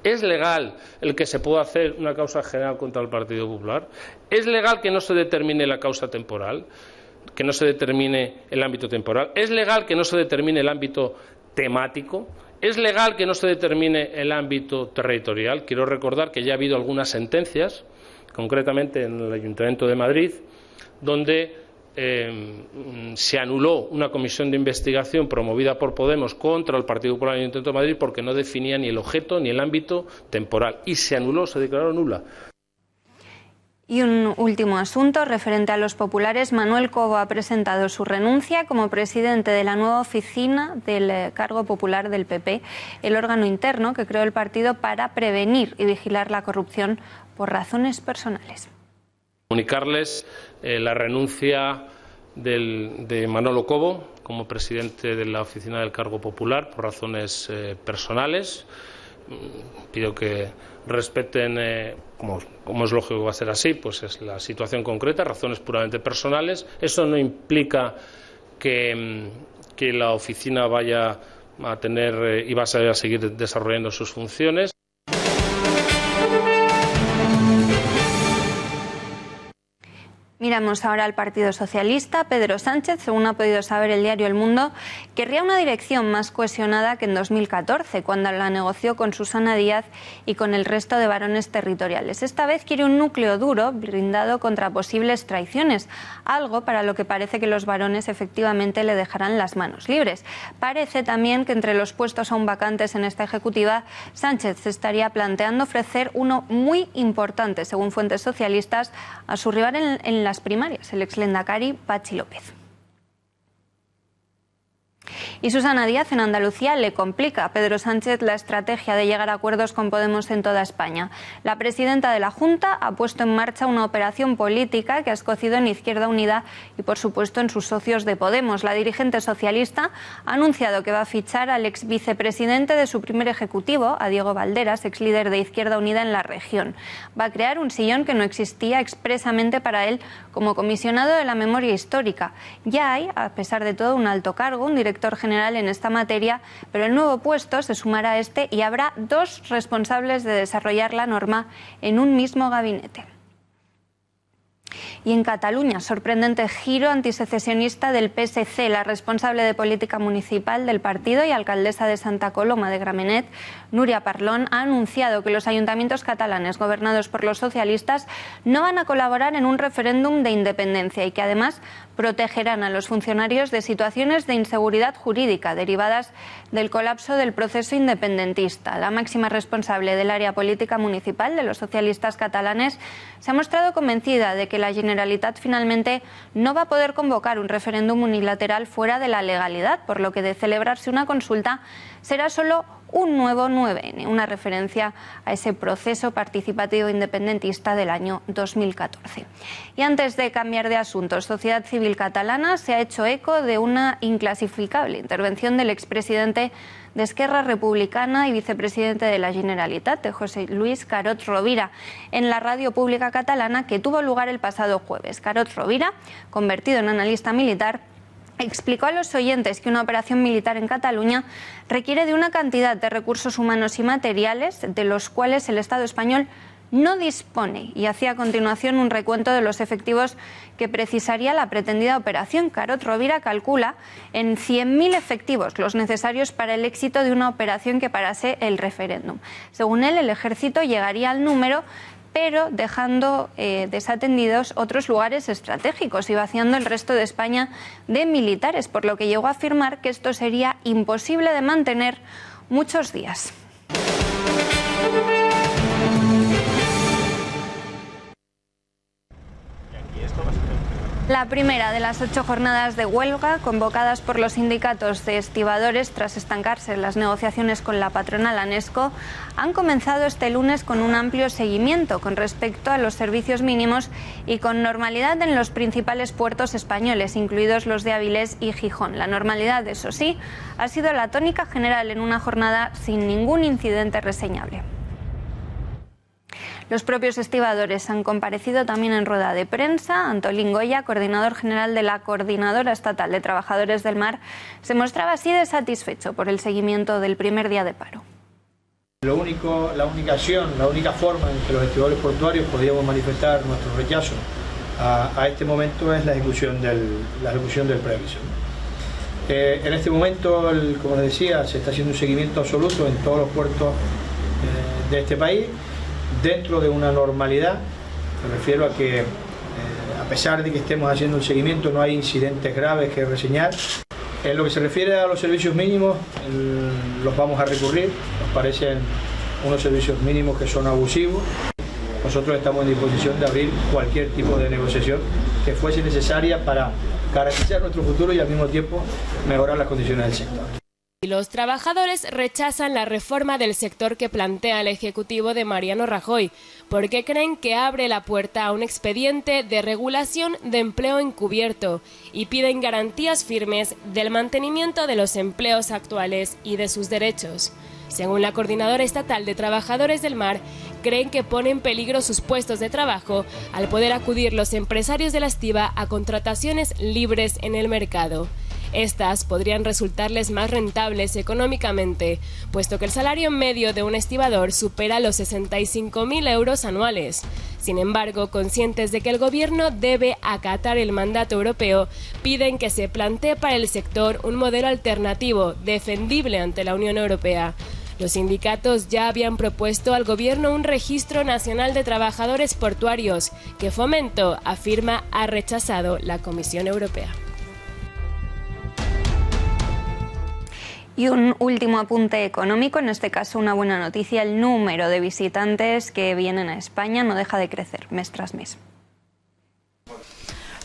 ¿Es legal el que se pueda hacer una causa general contra el Partido Popular? ¿Es legal que no se determine la causa temporal? Que no se determine el ámbito temporal. ¿Es legal que no se determine el ámbito temático? ¿Es legal que no se determine el ámbito territorial? Quiero recordar que ya ha habido algunas sentencias, concretamente en el Ayuntamiento de Madrid, donde se anuló una comisión de investigación promovida por Podemos contra el Partido Popular en el Ayuntamiento de Madrid porque no definía ni el objeto ni el ámbito temporal. Y se anuló, se declaró nula. Y un último asunto referente a los populares. Manuel Cobo ha presentado su renuncia como presidente de la nueva oficina del cargo popular del PP, el órgano interno que creó el partido para prevenir y vigilar la corrupción por razones personales. Comunicarles la renuncia de Manolo Cobo como presidente de la oficina del cargo popular por razones personales. Pido que respeten, como es lógico que va a ser así, pues es la situación concreta, razones puramente personales. Eso no implica que la oficina vaya a tener y va a seguir desarrollando sus funciones. Miramos ahora al Partido Socialista. Pedro Sánchez, según ha podido saber el diario El Mundo, querría una dirección más cohesionada que en 2014, cuando la negoció con Susana Díaz y con el resto de varones territoriales. Esta vez quiere un núcleo duro, blindado contra posibles traiciones, algo para lo que parece que los varones efectivamente le dejarán las manos libres. Parece también que entre los puestos aún vacantes en esta ejecutiva, Sánchez se estaría planteando ofrecer uno muy importante, según fuentes socialistas, a su rival en las primarias, el exlendakari Patxi López. Y Susana Díaz en Andalucía le complica a Pedro Sánchez la estrategia de llegar a acuerdos con Podemos en toda España. La presidenta de la Junta ha puesto en marcha una operación política que ha escocido en Izquierda Unida y, por supuesto, en sus socios de Podemos. La dirigente socialista ha anunciado que va a fichar al ex vicepresidente de su primer ejecutivo, a Diego Valderas, ex líder de Izquierda Unida en la región. Va a crear un sillón que no existía expresamente para él como comisionado de la memoria histórica. Ya hay, a pesar de todo, un alto cargo, un director general en esta materia, pero el nuevo puesto se sumará a este y habrá dos responsables de desarrollar la norma en un mismo gabinete. Y en Cataluña, sorprendente giro antisecesionista del PSC. La responsable de política municipal del partido y alcaldesa de Santa Coloma de Gramenet, Núria Parlon, ha anunciado que los ayuntamientos catalanes gobernados por los socialistas no van a colaborar en un referéndum de independencia y que además protegerán a los funcionarios de situaciones de inseguridad jurídica derivadas del colapso del proceso independentista. La máxima responsable del área política municipal de los socialistas catalanes se ha mostrado convencida de que la Generalitat finalmente no va a poder convocar un referéndum unilateral fuera de la legalidad, por lo que de celebrarse una consulta será solo un nuevo 9N, una referencia a ese proceso participativo independentista del año 2014. Y antes de cambiar de asunto, Sociedad Civil Catalana se ha hecho eco de una inclasificable intervención del expresidente de Esquerra Republicana y vicepresidente de la Generalitat, de José Luis Carod Rovira, en la radio pública catalana que tuvo lugar el pasado jueves. Carod Rovira, convertido en analista militar, explicó a los oyentes que una operación militar en Cataluña requiere de una cantidad de recursos humanos y materiales de los cuales el Estado español no dispone, y hacía a continuación un recuento de los efectivos que precisaría la pretendida operación. Carod Rovira calcula en 100.000 efectivos los necesarios para el éxito de una operación que parase el referéndum. Según él, el ejército llegaría al número, pero dejando desatendidos otros lugares estratégicos y vaciando el resto de España de militares, por lo que llegó a afirmar que esto sería imposible de mantener muchos días. La primera de las 8 jornadas de huelga convocadas por los sindicatos de estibadores tras estancarse las negociaciones con la patronal ANESCO han comenzado este lunes con un amplio seguimiento con respecto a los servicios mínimos y con normalidad en los principales puertos españoles, incluidos los de Avilés y Gijón. La normalidad, eso sí, ha sido la tónica general en una jornada sin ningún incidente reseñable. Los propios estibadores han comparecido también en rueda de prensa. Antolín Goya, coordinador general de la Coordinadora Estatal de Trabajadores del Mar, se mostraba así de satisfecho por el seguimiento del primer día de paro. La única forma en que los estibadores portuarios podíamos manifestar nuestro rechazo a este momento es la ejecución del preaviso. En este momento, como les decía, se está haciendo un seguimiento absoluto en todos los puertos de este país, dentro de una normalidad. Me refiero a que a pesar de que estemos haciendo un seguimiento no hay incidentes graves que reseñar. En lo que se refiere a los servicios mínimos, los vamos a recurrir. Nos parecen unos servicios mínimos que son abusivos. Nosotros estamos en disposición de abrir cualquier tipo de negociación que fuese necesaria para garantizar nuestro futuro y al mismo tiempo mejorar las condiciones del sector. Los trabajadores rechazan la reforma del sector que plantea el Ejecutivo de Mariano Rajoy, porque creen que abre la puerta a un expediente de regulación de empleo encubierto y piden garantías firmes del mantenimiento de los empleos actuales y de sus derechos. Según la Coordinadora Estatal de Trabajadores del Mar, creen que pone en peligro sus puestos de trabajo al poder acudir los empresarios de la estiba a contrataciones libres en el mercado. Estas podrían resultarles más rentables económicamente, puesto que el salario medio de un estibador supera los 65.000 euros anuales. Sin embargo, conscientes de que el Gobierno debe acatar el mandato europeo, piden que se plantee para el sector un modelo alternativo, defendible ante la Unión Europea. Los sindicatos ya habían propuesto al Gobierno un registro nacional de trabajadores portuarios, que Fomento afirma ha rechazado la Comisión Europea. Y un último apunte económico, en este caso una buena noticia: el número de visitantes que vienen a España no deja de crecer mes tras mes.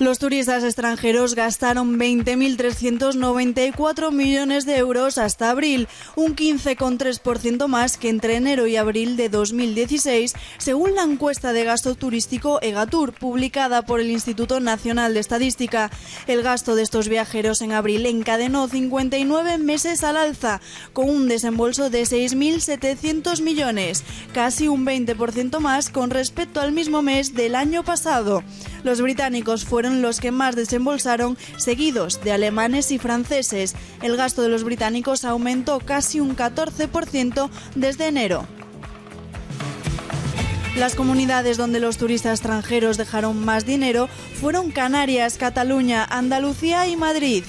Los turistas extranjeros gastaron 20.394 millones de euros hasta abril, un 15,3% más que entre enero y abril de 2016, según la encuesta de gasto turístico Egatur, publicada por el Instituto Nacional de Estadística. El gasto de estos viajeros en abril encadenó 59 meses al alza, con un desembolso de 6.700 millones, casi un 20% más con respecto al mismo mes del año pasado. Los británicos fueron los que más desembolsaron, seguidos de alemanes y franceses. El gasto de los británicos aumentó casi un 14% desde enero. Las comunidades donde los turistas extranjeros dejaron más dinero fueron Canarias, Cataluña, Andalucía y Madrid.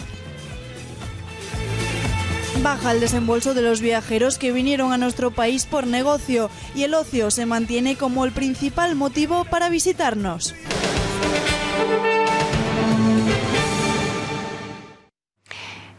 Baja el desembolso de los viajeros que vinieron a nuestro país por negocio y el ocio se mantiene como el principal motivo para visitarnos.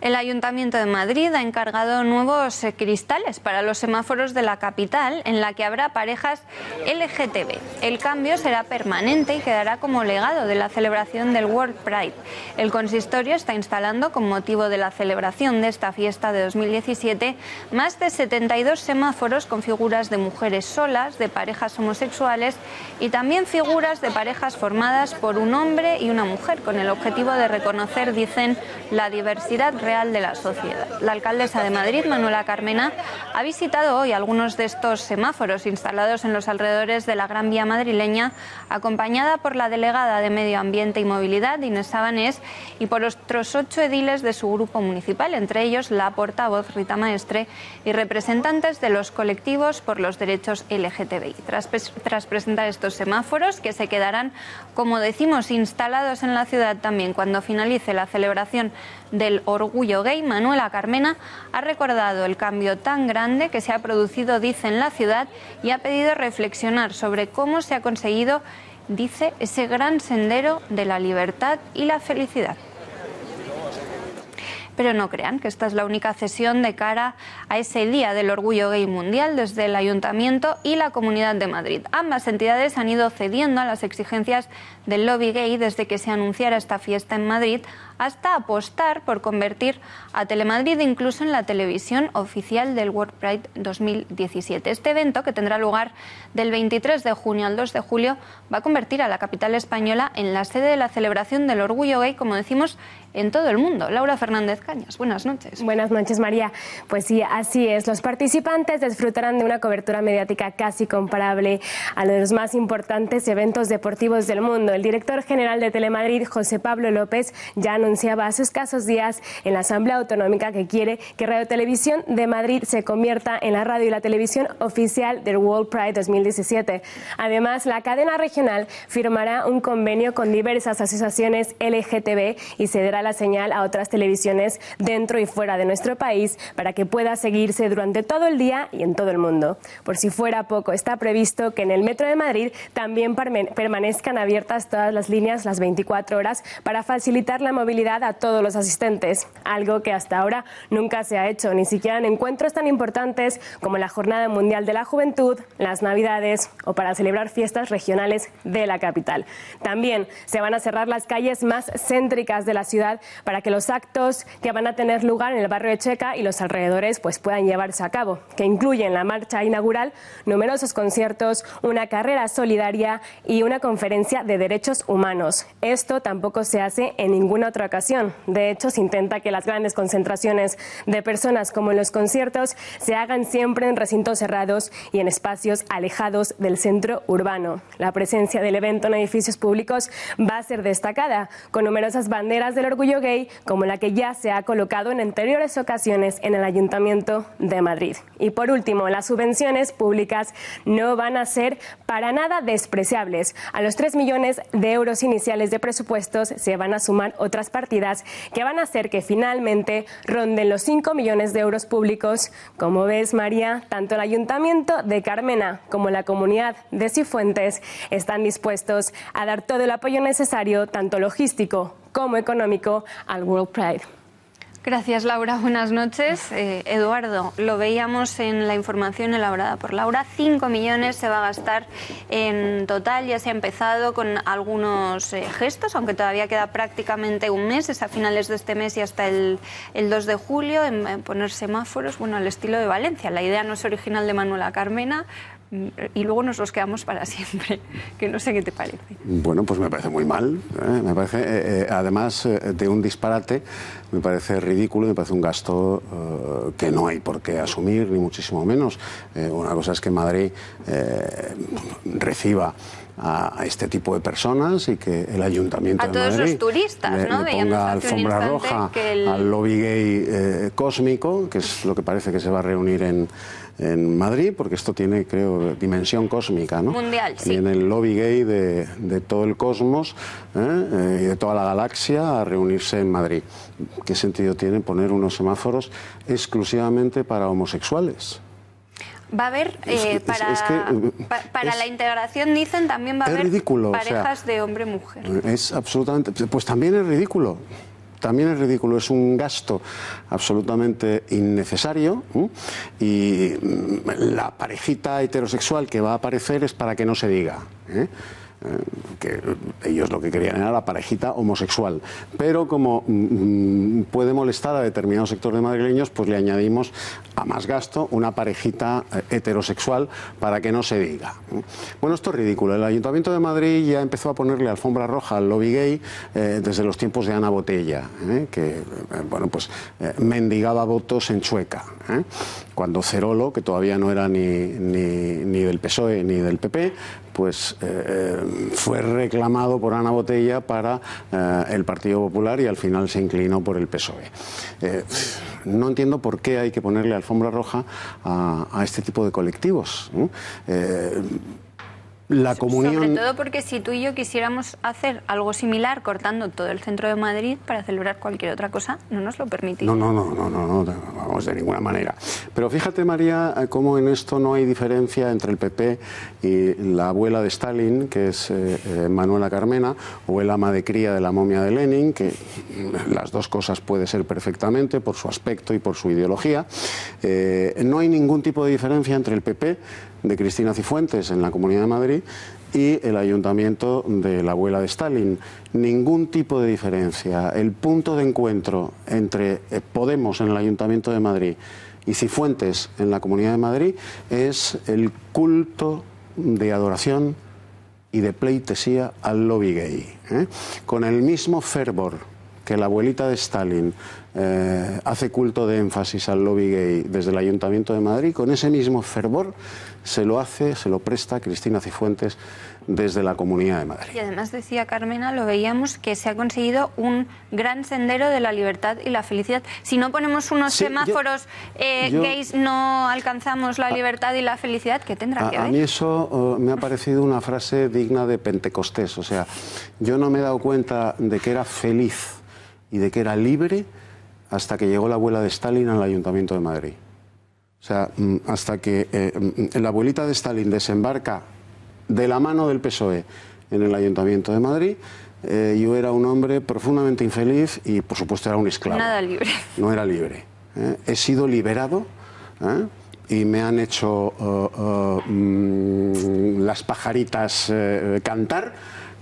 El Ayuntamiento de Madrid ha encargado nuevos cristales para los semáforos de la capital, en la que habrá parejas LGTB. El cambio será permanente y quedará como legado de la celebración del World Pride. El consistorio está instalando, con motivo de la celebración de esta fiesta de 2017, más de 72 semáforos con figuras de mujeres solas, de parejas homosexuales y también figuras de parejas formadas por un hombre y una mujer, con el objetivo de reconocer, dicen, la diversidad real de la sociedad. La alcaldesa de Madrid, Manuela Carmena, ha visitado hoy algunos de estos semáforos instalados en los alrededores de la Gran Vía madrileña, acompañada por la delegada de Medio Ambiente y Movilidad, Inés Sabanés, y por otros 8 ediles de su grupo municipal, entre ellos la portavoz Rita Maestre y representantes de los colectivos por los derechos LGTBI. Tras presentar estos semáforos, que se quedarán, como decimos, instalados en la ciudad también cuando finalice la celebración del Orgullo Gay, Manuela Carmena ha recordado el cambio tan grande que se ha producido, dice, en la ciudad, y ha pedido reflexionar sobre cómo se ha conseguido, dice, ese gran sendero de la libertad y la felicidad. Pero no crean que esta es la única cesión de cara a ese Día del Orgullo Gay Mundial desde el Ayuntamiento y la Comunidad de Madrid. Ambas entidades han ido cediendo a las exigencias del lobby gay desde que se anunciara esta fiesta en Madrid, hasta apostar por convertir a Telemadrid incluso en la televisión oficial del World Pride 2017. Este evento, que tendrá lugar del 23 de junio al 2 de julio, va a convertir a la capital española en la sede de la celebración del Orgullo Gay, como decimos, en todo el mundo. Laura Fernández Cañas, buenas noches. Buenas noches, María. Pues sí, así es. Los participantes disfrutarán de una cobertura mediática casi comparable a los más importantes eventos deportivos del mundo. El director general de Telemadrid, José Pablo López, ya anunciaba hace escasos días en la Asamblea Autonómica que quiere que Radio Televisión de Madrid se convierta en la radio y la televisión oficial del World Pride 2017. Además, la cadena regional firmará un convenio con diversas asociaciones LGTB y cederá la señal a otras televisiones dentro y fuera de nuestro país para que pueda seguirse durante todo el día y en todo el mundo. Por si fuera poco, está previsto que en el Metro de Madrid también permanezcan abiertas todas las líneas las 24 horas para facilitar la movilidad a todos los asistentes, algo que hasta ahora nunca se ha hecho, ni siquiera en encuentros tan importantes como la Jornada Mundial de la Juventud, las Navidades o para celebrar fiestas regionales de la capital. También se van a cerrar las calles más céntricas de la ciudad para que los actos que van a tener lugar en el barrio de Checa y los alrededores pues puedan llevarse a cabo, que incluyen la marcha inaugural, numerosos conciertos, una carrera solidaria y una conferencia de derechos humanos. Esto tampoco se hace en ninguna otra ocasión. De hecho, se intenta que las grandes concentraciones de personas, como en los conciertos, se hagan siempre en recintos cerrados y en espacios alejados del centro urbano. La presencia del evento en edificios públicos va a ser destacada, con numerosas banderas del orgullo gay, como la que ya se ha colocado en anteriores ocasiones en el Ayuntamiento de Madrid. Y por último, las subvenciones públicas no van a ser para nada despreciables. A los 3 millones de euros iniciales de presupuestos se van a sumar otras partidas que van a hacer que finalmente ronden los 5 millones de euros públicos. Como ves, María, tanto el Ayuntamiento de Carmena como la Comunidad de Cifuentes están dispuestos a dar todo el apoyo necesario, tanto logístico como económico, al World Pride. Gracias, Laura. Buenas noches. Eduardo, lo veíamos en la información elaborada por Laura. 5 millones se va a gastar en total. Ya se ha empezado con algunos gestos, aunque todavía queda prácticamente un mes. Es a finales de este mes y hasta el 2 de julio en poner semáforos, bueno, al estilo de Valencia. La idea no es original de Manuela Carmena, y luego nos los quedamos para siempre, que no sé qué te parece. Bueno, pues me parece muy mal, me parece, además de un disparate, me parece ridículo, me parece un gasto que no hay por qué asumir, ni muchísimo menos. Una cosa es que Madrid reciba a este tipo de personas y que el Ayuntamiento de Madrid, a todos los turistas, ¿no? Le ponga alfombra roja al lobby gay cósmico, que es lo que parece que se va a reunir en Madrid, porque esto tiene, creo, dimensión cósmica, ¿no? Mundial, sí. Viene el lobby gay de todo el cosmos y de toda la galaxia a reunirse en Madrid. ¿Qué sentido tiene poner unos semáforos exclusivamente para homosexuales? Va a haber, para la integración, dicen, también va a haber ridículo, parejas de hombre-mujer. Es absolutamente... Pues también es ridículo. también es ridículo, es un gasto absolutamente innecesario, y la parejita heterosexual que va a aparecer es para que no se diga, que ellos lo que querían era la parejita homosexual, pero como puede molestar a determinado sector de madrileños, pues le añadimos a más gasto una parejita heterosexual para que no se diga. Bueno, esto es ridículo. El Ayuntamiento de Madrid ya empezó a ponerle alfombra roja al lobby gay desde los tiempos de Ana Botella, que bueno, pues mendigaba votos en Chueca, cuando Cerolo, que todavía no era ni del PSOE ni del PP, pues fue reclamado por Ana Botella para el Partido Popular y al final se inclinó por el PSOE. No entiendo por qué hay que ponerle alfombra roja a este tipo de colectivos, ¿no? La comunión... Sobre todo porque si tú y yo quisiéramos hacer algo similar cortando todo el centro de Madrid para celebrar cualquier otra cosa, no nos lo permitís. No, vamos, de ninguna manera. Pero fíjate, María, cómo en esto no hay diferencia entre el PP y la abuela de Stalin, que es Manuela Carmena, o el ama de cría de la momia de Lenin, que las dos cosas puede ser perfectamente por su aspecto y por su ideología. No hay ningún tipo de diferencia entre el PP de Cristina Cifuentes en la Comunidad de Madrid y el ayuntamiento de la abuela de Stalin. Ningún tipo de diferencia. El punto de encuentro entre Podemos en el Ayuntamiento de Madrid y Cifuentes en la Comunidad de Madrid es el culto de adoración y de pleitesía al lobby gay, con el mismo fervor que la abuelita de Stalin hace culto de énfasis al lobby gay desde el Ayuntamiento de Madrid, con ese mismo fervor se lo presta Cristina Cifuentes desde la Comunidad de Madrid. Y además decía Carmena, lo veíamos, que se ha conseguido un gran sendero de la libertad y la felicidad. Si no ponemos unos semáforos gays, no alcanzamos la libertad y la felicidad. ¿Qué tendrá que ver? A mí eso me ha parecido una frase digna de Pentecostés. O sea, yo no me he dado cuenta de que era feliz y de que era libre hasta que llegó la abuela de Stalin al Ayuntamiento de Madrid. O sea, hasta que la abuelita de Stalin desembarca de la mano del PSOE en el Ayuntamiento de Madrid, yo era un hombre profundamente infeliz y, por supuesto, era un esclavo. Nada libre. No era libre. He sido liberado y me han hecho las pajaritas cantar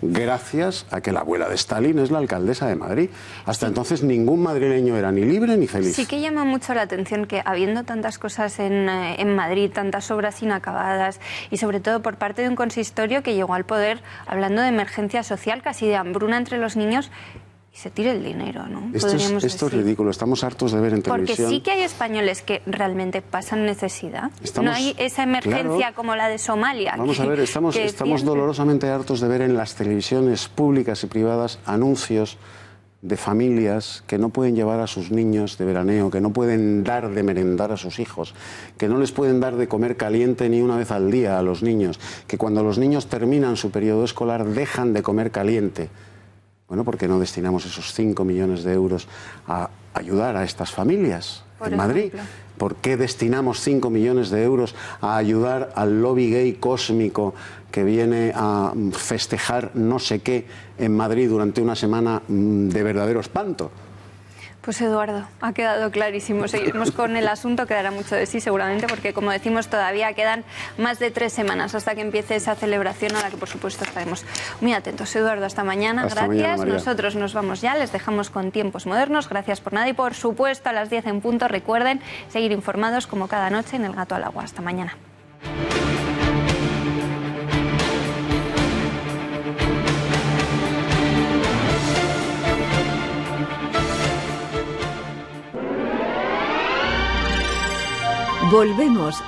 gracias a que la abuela de Stalin es la alcaldesa de Madrid. Hasta entonces ningún madrileño era ni libre ni feliz. Sí que llama mucho la atención que, habiendo tantas cosas en Madrid, tantas obras inacabadas y sobre todo por parte de un consistorio que llegó al poder hablando de emergencia social, casi de hambruna entre los niños, y se tire el dinero, ¿no? Esto es ridículo, estamos hartos de ver en televisión. Porque sí que hay españoles que realmente pasan necesidad. No hay esa emergencia como la de Somalia. Vamos a ver, estamos dolorosamente hartos de ver en las televisiones públicas y privadas anuncios de familias que no pueden llevar a sus niños de veraneo, que no pueden dar de merendar a sus hijos, que no les pueden dar de comer caliente ni una vez al día a los niños, que cuando los niños terminan su periodo escolar dejan de comer caliente. Bueno, ¿por qué no destinamos esos 5 millones de euros a ayudar a estas familias en Madrid? ¿Por qué destinamos 5 millones de euros a ayudar al lobby gay cósmico que viene a festejar no sé qué en Madrid durante una semana de verdadero espanto? Pues Eduardo, ha quedado clarísimo. Seguiremos con el asunto, quedará mucho de sí seguramente, porque como decimos todavía quedan más de 3 semanas hasta que empiece esa celebración a la que por supuesto estaremos muy atentos. Eduardo, hasta mañana. Hasta gracias. Mañana, nosotros nos vamos ya, les dejamos con Tiempos Modernos. Gracias por nada y por supuesto a las 10 en punto recuerden seguir informados como cada noche en El Gato al Agua. Hasta mañana. Volvemos.